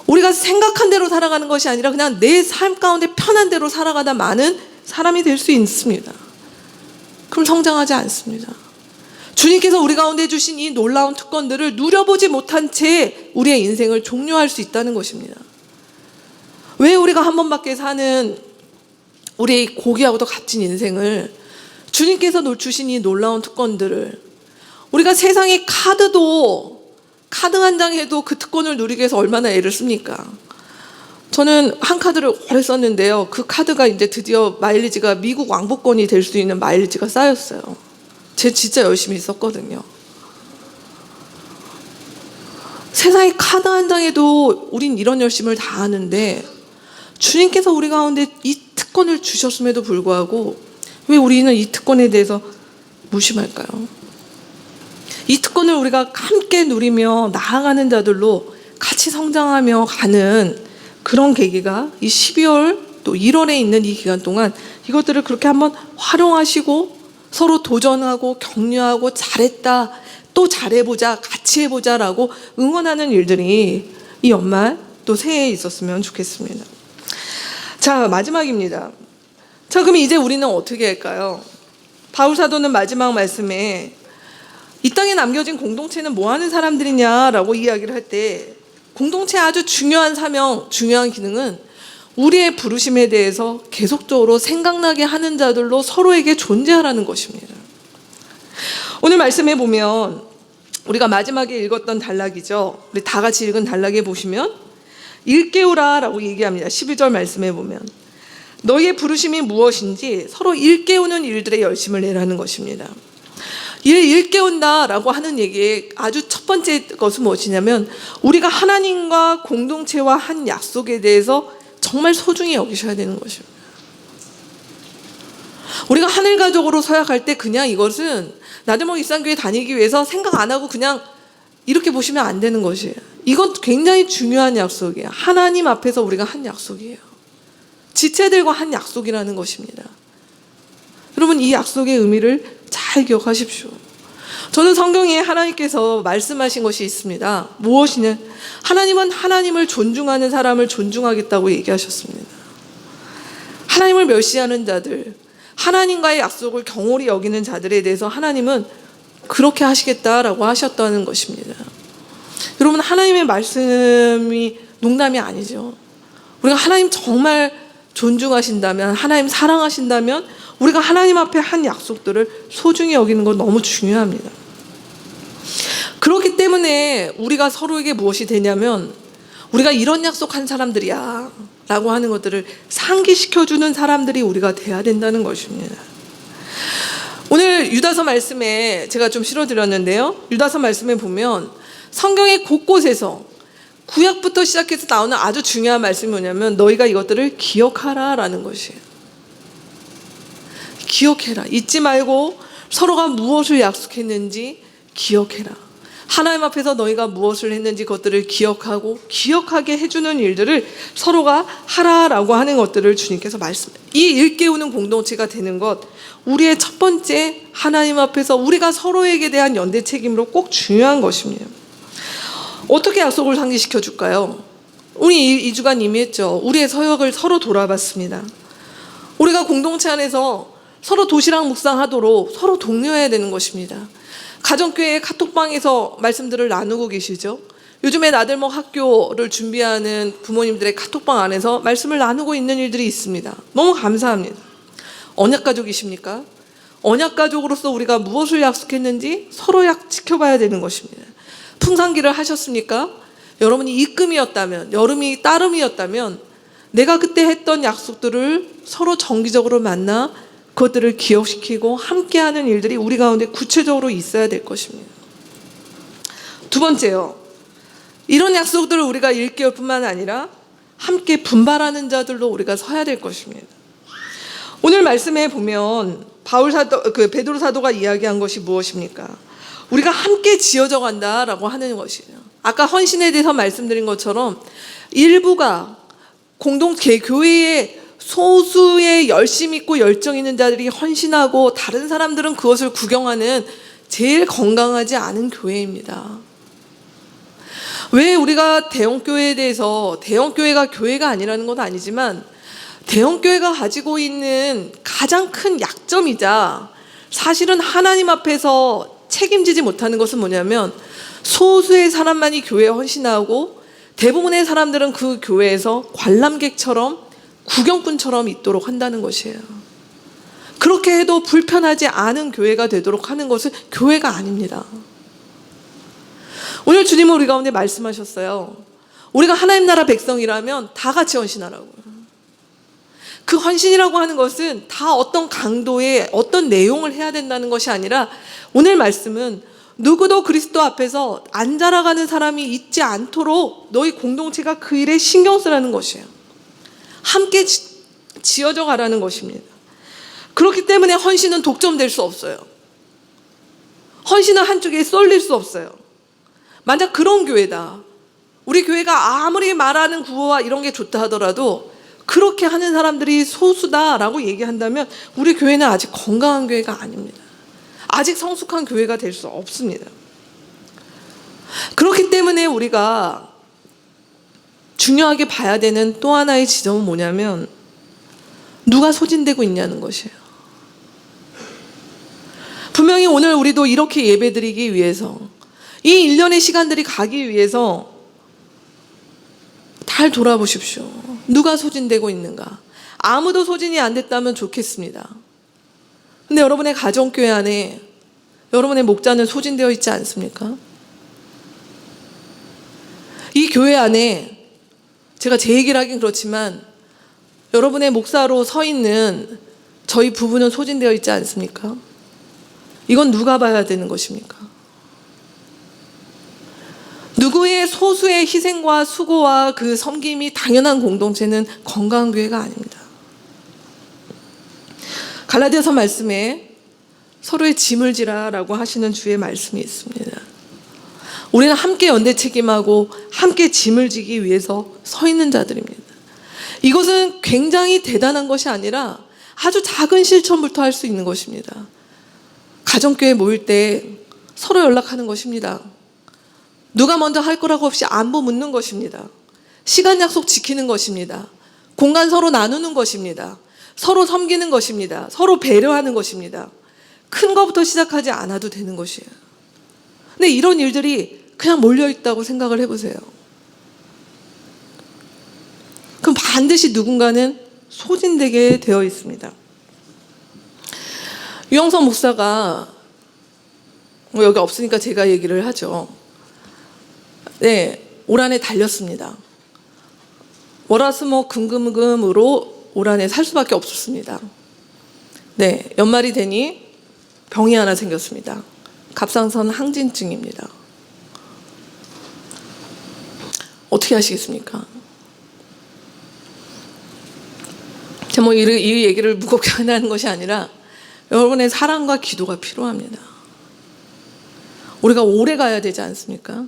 우리가 생각한 대로 살아가는 것이 아니라 그냥 내 삶 가운데 편한 대로 살아가다 마는 사람이 될 수 있습니다. 그럼 성장하지 않습니다. 주님께서 우리 가운데 주신 이 놀라운 특권들을 누려보지 못한 채 우리의 인생을 종료할 수 있다는 것입니다. 왜 우리가 한 번밖에 사는 우리의 고귀하고도 값진 인생을, 주님께서 주신 이 놀라운 특권들을, 우리가 세상의 카드 한 장 해도 그 특권을 누리기 위해서 얼마나 애를 씁니까? 저는 한 카드를 오래 썼는데요. 그 카드가 이제 드디어 마일리지가 미국 왕복권이 될 수 있는 마일리지가 쌓였어요. 제가 진짜 열심히 썼거든요. 세상의 카드 한 장에도 우린 이런 열심을 다 하는데, 주님께서 우리 가운데 이 특권을 주셨음에도 불구하고 왜 우리는 이 특권에 대해서 무심할까요? 이 특권을 우리가 함께 누리며 나아가는 자들로 같이 성장하며 가는 그런 계기가 이 12월 또 1월에 있는 이 기간 동안 이것들을 그렇게 한번 활용하시고 서로 도전하고 격려하고 잘했다, 또 잘해보자, 같이 해보자라고 응원하는 일들이 이 연말 또 새해에 있었으면 좋겠습니다. 자, 마지막입니다. 자, 그럼 이제 우리는 어떻게 할까요? 바울 사도는 마지막 말씀에 이 땅에 남겨진 공동체는 뭐 하는 사람들이냐라고 이야기를 할 때, 공동체의 아주 중요한 사명, 중요한 기능은 우리의 부르심에 대해서 계속적으로 생각나게 하는 자들로 서로에게 존재하라는 것입니다. 오늘 말씀해 보면 우리가 마지막에 읽었던 단락이죠. 우리 다 같이 읽은 단락에 보시면 일깨우라 라고 얘기합니다. 12절 말씀해 보면 너희의 부르심이 무엇인지 서로 일깨우는 일들에 열심을 내라는 것입니다. 일깨운다 라고 하는 얘기의 아주 첫 번째 것은 무엇이냐면, 우리가 하나님과 공동체와 한 약속에 대해서 정말 소중히 여기셔야 되는 것입니다. 우리가 하늘가족으로 서약할 때 그냥 이것은 나들몽 일상교회 다니기 위해서 생각 안 하고 그냥 이렇게 보시면 안 되는 것이에요. 이건 굉장히 중요한 약속이에요. 하나님 앞에서 우리가 한 약속이에요. 지체들과 한 약속이라는 것입니다. 여러분, 이 약속의 의미를 잘 기억하십시오. 저는 성경에 하나님께서 말씀하신 것이 있습니다. 무엇이냐? 하나님은 하나님을 존중하는 사람을 존중하겠다고 얘기하셨습니다. 하나님을 멸시하는 자들, 하나님과의 약속을 경홀히 여기는 자들에 대해서 하나님은 그렇게 하시겠다라고 하셨다는 것입니다. 여러분, 하나님의 말씀이 농담이 아니죠. 우리가 하나님 정말 존중하신다면, 하나님 사랑하신다면 우리가 하나님 앞에 한 약속들을 소중히 여기는 건 너무 중요합니다. 그렇기 때문에 우리가 서로에게 무엇이 되냐면, 우리가 이런 약속한 사람들이야 라고 하는 것들을 상기시켜주는 사람들이 우리가 돼야 된다는 것입니다. 오늘 유다서 말씀에 제가 좀 실어드렸는데요, 유다서 말씀에 보면 성경의 곳곳에서 구약부터 시작해서 나오는 아주 중요한 말씀이 뭐냐면 너희가 이것들을 기억하라라는 것이에요. 기억해라. 잊지 말고 서로가 무엇을 약속했는지 기억해라. 하나님 앞에서 너희가 무엇을 했는지 그것들을 기억하고 기억하게 해주는 일들을 서로가 하라라고 하는 것들을 주님께서 이 일깨우는 공동체가 되는 것, 우리의 첫 번째 하나님 앞에서 우리가 서로에게 대한 연대 책임으로 꼭 중요한 것입니다. 어떻게 약속을 상기시켜 줄까요? 우리 2주간 이미 했죠. 우리의 서역을 서로 돌아봤습니다. 우리가 공동체 안에서 서로 도시락 묵상하도록 서로 독려해야 되는 것입니다. 가정교회 카톡방에서 말씀들을 나누고 계시죠. 요즘에 나들목 학교를 준비하는 부모님들의 카톡방 안에서 말씀을 나누고 있는 일들이 있습니다. 너무 감사합니다. 언약가족이십니까? 언약가족으로서 우리가 무엇을 약속했는지 서로 지켜봐야 되는 것입니다. 풍산기를 하셨습니까? 여러분이 입금이었다면, 여름이 따름이었다면 내가 그때 했던 약속들을 서로 정기적으로 만나 그것들을 기억시키고 함께하는 일들이 우리 가운데 구체적으로 있어야 될 것입니다. 두 번째요. 이런 약속들을 우리가 일깨울 뿐만 아니라 함께 분발하는 자들로 우리가 서야 될 것입니다. 오늘 말씀에 보면 베드로 사도가 이야기한 것이 무엇입니까? 우리가 함께 지어져 간다라고 하는 것이에요. 아까 헌신에 대해서 말씀드린 것처럼 일부가 교회의 소수의 열심 있고 열정 있는 자들이 헌신하고 다른 사람들은 그것을 구경하는 제일 건강하지 않은 교회입니다. 왜 우리가 대형교회에 대해서, 대형교회가 교회가 아니라는 건 아니지만 대형교회가 가지고 있는 가장 큰 약점이자 사실은 하나님 앞에서 책임지지 못하는 것은 뭐냐면 소수의 사람만이 교회에 헌신하고 대부분의 사람들은 그 교회에서 관람객처럼 구경꾼처럼 있도록 한다는 것이에요. 그렇게 해도 불편하지 않은 교회가 되도록 하는 것은 교회가 아닙니다. 오늘 주님은 우리 가운데 말씀하셨어요. 우리가 하나님 나라 백성이라면 다 같이 헌신하라고요. 그 헌신이라고 하는 것은 다 어떤 강도의 어떤 내용을 해야 된다는 것이 아니라 오늘 말씀은 누구도 그리스도 앞에서 안 자라가는 사람이 있지 않도록 너희 공동체가 그 일에 신경 쓰라는 것이에요. 함께 지어져 가라는 것입니다. 그렇기 때문에 헌신은 독점될 수 없어요. 헌신은 한쪽에 쏠릴 수 없어요. 만약 그런 교회다, 우리 교회가 아무리 말하는 구호와 이런 게 좋다 하더라도 그렇게 하는 사람들이 소수다라고 얘기한다면 우리 교회는 아직 건강한 교회가 아닙니다. 아직 성숙한 교회가 될 수 없습니다. 그렇기 때문에 우리가 중요하게 봐야 되는 또 하나의 지점은 뭐냐면 누가 소진되고 있냐는 것이에요. 분명히 오늘 우리도 이렇게 예배드리기 위해서 이 일련의 시간들이 가기 위해서 잘 돌아보십시오. 누가 소진되고 있는가? 아무도 소진이 안 됐다면 좋겠습니다. 근데 여러분의 가정교회 안에 여러분의 목자는 소진되어 있지 않습니까? 이 교회 안에 제가 제 얘기를 하긴 그렇지만 여러분의 목사로 서 있는 저희 부부는 소진되어 있지 않습니까? 이건 누가 봐야 되는 것입니까? 누구의 소수의 희생과 수고와 그 섬김이 당연한 공동체는 건강한 교회가 아닙니다. 갈라디아서 말씀에 서로의 짐을 지라라고 하시는 주의 말씀이 있습니다. 우리는 함께 연대 책임하고 함께 짐을 지기 위해서 서 있는 자들입니다. 이것은 굉장히 대단한 것이 아니라 아주 작은 실천부터 할 수 있는 것입니다. 가정교회 모일 때 서로 연락하는 것입니다. 누가 먼저 할 거라고 없이 안부 묻는 것입니다. 시간 약속 지키는 것입니다. 공간 서로 나누는 것입니다. 서로 섬기는 것입니다. 서로 배려하는 것입니다. 큰 것부터 시작하지 않아도 되는 것이에요. 근데 이런 일들이 그냥 몰려있다고 생각을 해보세요. 그럼 반드시 누군가는 소진되게 되어 있습니다. 유영선 목사가 여기 없으니까 제가 얘기를 하죠. 네, 올 한해 달렸습니다. 월화수목 금금으로 올 한해 살 수밖에 없었습니다. 네, 연말이 되니 병이 하나 생겼습니다. 갑상선 항진증입니다. 어떻게 하시겠습니까? 제가 이 얘기를 무겁게 하는 것이 아니라 여러분의 사랑과 기도가 필요합니다. 우리가 오래 가야 되지 않습니까?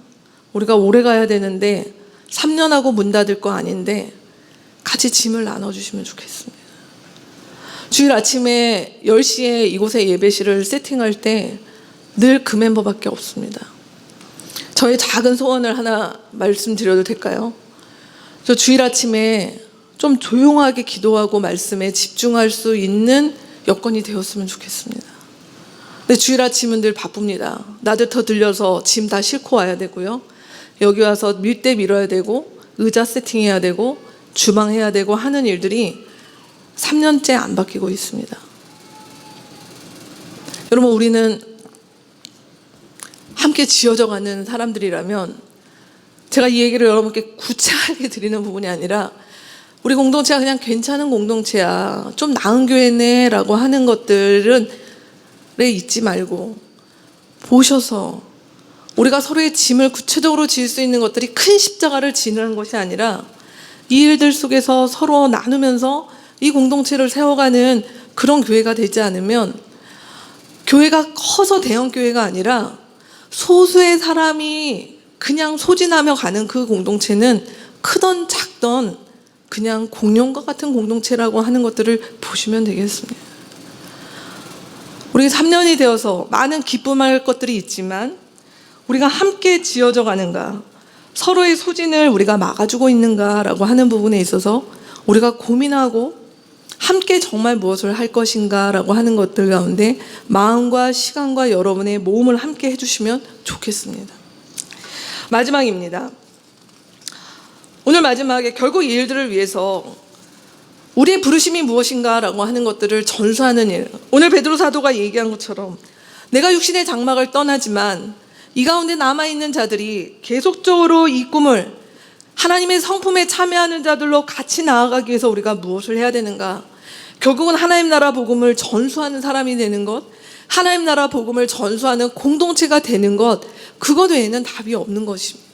우리가 오래 가야 되는데 3년하고 문 닫을 거 아닌데 같이 짐을 나눠주시면 좋겠습니다. 주일 아침에 10시에 이곳에 예배실을 세팅할 때 늘 그 멤버밖에 없습니다. 저의 작은 소원을 하나 말씀드려도 될까요? 저 주일 아침에 좀 조용하게 기도하고 말씀에 집중할 수 있는 여건이 되었으면 좋겠습니다. 근데 주일 아침은 늘 바쁩니다. 낮부터 들려서 짐 다 싣고 와야 되고요. 여기 와서 밀대 밀어야 되고 의자 세팅해야 되고 주방 해야 되고 하는 일들이 3년째 안 바뀌고 있습니다. 여러분, 우리는 함께 지어져 가는 사람들이라면, 제가 이 얘기를 여러분께 구체하게 드리는 부분이 아니라 우리 공동체가 그냥 괜찮은 공동체야, 좀 나은 교회네 라고 하는 것들은 잊지 말고 보셔서 우리가 서로의 짐을 구체적으로 지을 수 있는 것들이 큰 십자가를 지는 것이 아니라 이 일들 속에서 서로 나누면서 이 공동체를 세워가는 그런 교회가 되지 않으면, 교회가 커서 대형 교회가 아니라 소수의 사람이 그냥 소진하며 가는 그 공동체는 크던 작던 그냥 공룡과 같은 공동체라고 하는 것들을 보시면 되겠습니다. 우리 3년이 되어서 많은 기쁨할 것들이 있지만 우리가 함께 지어져 가는가, 서로의 소진을 우리가 막아주고 있는가라고 하는 부분에 있어서 우리가 고민하고 함께 정말 무엇을 할 것인가라고 하는 것들 가운데 마음과 시간과 여러분의 모험을 함께 해주시면 좋겠습니다. 마지막입니다. 오늘 마지막에 결국 이 일들을 위해서 우리의 부르심이 무엇인가라고 하는 것들을 전수하는 일. 오늘 베드로 사도가 얘기한 것처럼 내가 육신의 장막을 떠나지만 이 가운데 남아있는 자들이 계속적으로 이 꿈을 하나님의 성품에 참여하는 자들로 같이 나아가기 위해서 우리가 무엇을 해야 되는가? 결국은 하나님 나라 복음을 전수하는 사람이 되는 것, 하나님 나라 복음을 전수하는 공동체가 되는 것, 그것 외에는 답이 없는 것입니다.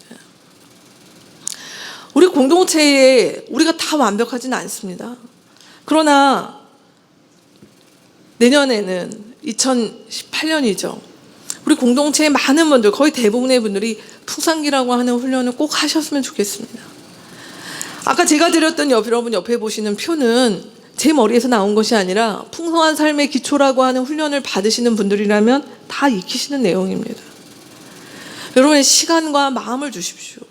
우리 공동체에 우리가 다 완벽하지는 않습니다. 그러나 내년에는 2018년이죠. 우리 공동체의 많은 분들, 거의 대부분의 분들이 풍산기라고 하는 훈련을 꼭 하셨으면 좋겠습니다. 아까 제가 드렸던 여러분 옆에 보시는 표는 제 머리에서 나온 것이 아니라 풍성한 삶의 기초라고 하는 훈련을 받으시는 분들이라면 다 익히시는 내용입니다. 여러분의 시간과 마음을 주십시오.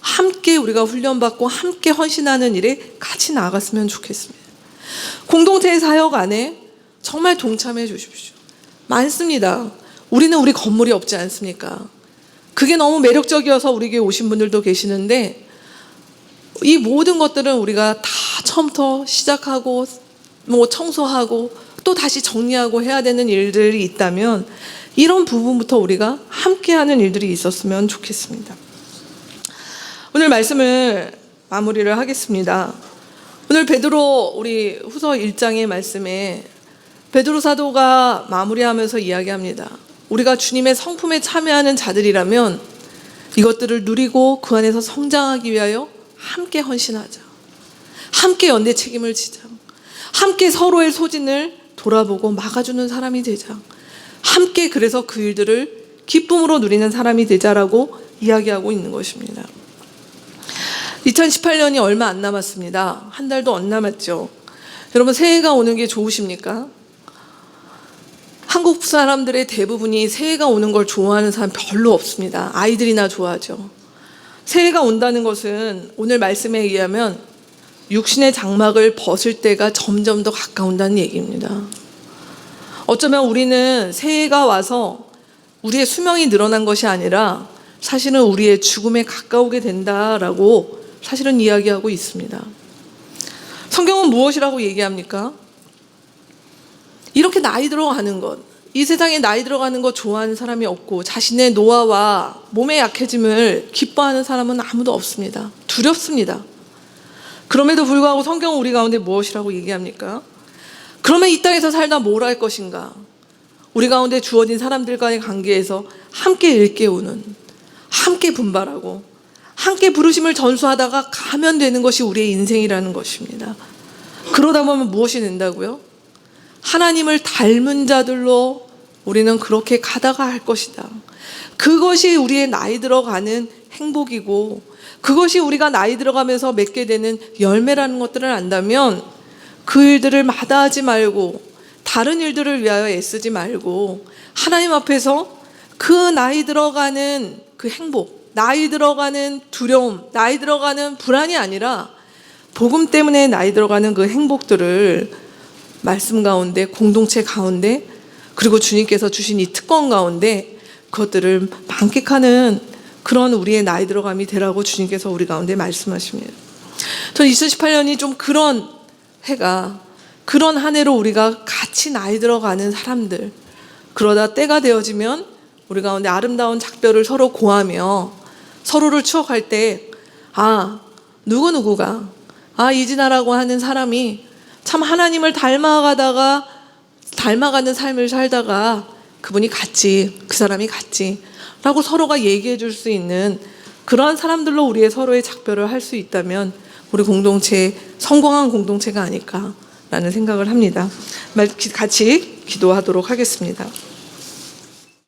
함께 우리가 훈련받고 함께 헌신하는 일에 같이 나아갔으면 좋겠습니다. 공동체의 사역 안에 정말 동참해 주십시오. 많습니다. 우리는 우리 건물이 없지 않습니까? 그게 너무 매력적이어서 우리 교회 오신 분들도 계시는데, 이 모든 것들은 우리가 다 처음부터 시작하고 청소하고 또 다시 정리하고 해야 되는 일들이 있다면 이런 부분부터 우리가 함께하는 일들이 있었으면 좋겠습니다. 오늘 말씀을 마무리를 하겠습니다. 오늘 베드로 우리 후서 1장의 말씀에 베드로 사도가 마무리하면서 이야기합니다. 우리가 주님의 성품에 참여하는 자들이라면 이것들을 누리고 그 안에서 성장하기 위하여 함께 헌신하자. 함께 연대 책임을 지자. 함께 서로의 소진을 돌아보고 막아주는 사람이 되자. 함께 그래서 그 일들을 기쁨으로 누리는 사람이 되자라고 이야기하고 있는 것입니다. 2018년이 얼마 안 남았습니다. 한 달도 안 남았죠. 여러분, 새해가 오는 게 좋으십니까? 한국 사람들의 대부분이 새해가 오는 걸 좋아하는 사람 별로 없습니다. 아이들이나 좋아하죠. 새해가 온다는 것은 오늘 말씀에 의하면 육신의 장막을 벗을 때가 점점 더 가까운다는 얘기입니다. 어쩌면 우리는 새해가 와서 우리의 수명이 늘어난 것이 아니라 사실은 우리의 죽음에 가까우게 된다라고 사실은 이야기하고 있습니다. 성경은 무엇이라고 얘기합니까? 이렇게 나이 들어가는 것, 이 세상에 나이 들어가는 것 좋아하는 사람이 없고 자신의 노화와 몸의 약해짐을 기뻐하는 사람은 아무도 없습니다. 두렵습니다. 그럼에도 불구하고 성경은 우리 가운데 무엇이라고 얘기합니까? 그러면 이 땅에서 살다 뭘 할 것인가? 우리 가운데 주어진 사람들과의 관계에서 함께 일깨우는, 함께 분발하고 함께 부르심을 전수하다가 가면 되는 것이 우리의 인생이라는 것입니다. 그러다 보면 무엇이 된다고요? 하나님을 닮은 자들로 우리는 그렇게 가다가 할 것이다. 그것이 우리의 나이 들어가는 행복이고, 그것이 우리가 나이 들어가면서 맺게 되는 열매라는 것들을 안다면 그 일들을 마다하지 말고 다른 일들을 위하여 애쓰지 말고 하나님 앞에서 그 나이 들어가는 그 행복, 나이 들어가는 두려움, 나이 들어가는 불안이 아니라 복음 때문에 나이 들어가는 그 행복들을 말씀 가운데, 공동체 가운데, 그리고 주님께서 주신 이 특권 가운데 그것들을 만끽하는 그런 우리의 나이 들어감이 되라고 주님께서 우리 가운데 말씀하십니다. 저는 2018년이 좀 그런 해가, 그런 한 해로 우리가 같이 나이 들어가는 사람들, 그러다 때가 되어지면 우리 가운데 아름다운 작별을 서로 고하며 서로를 추억할 때, 누구누구가, 이진아라고 하는 사람이 참 하나님을 닮아가는 삶을 살다가 그분이 갔지, 그 사람이 갔지 라고 서로가 얘기해 줄 수 있는 그러한 사람들로 우리의 서로의 작별을 할 수 있다면 우리 공동체, 성공한 공동체가 아닐까라는 생각을 합니다. 같이 기도하도록 하겠습니다.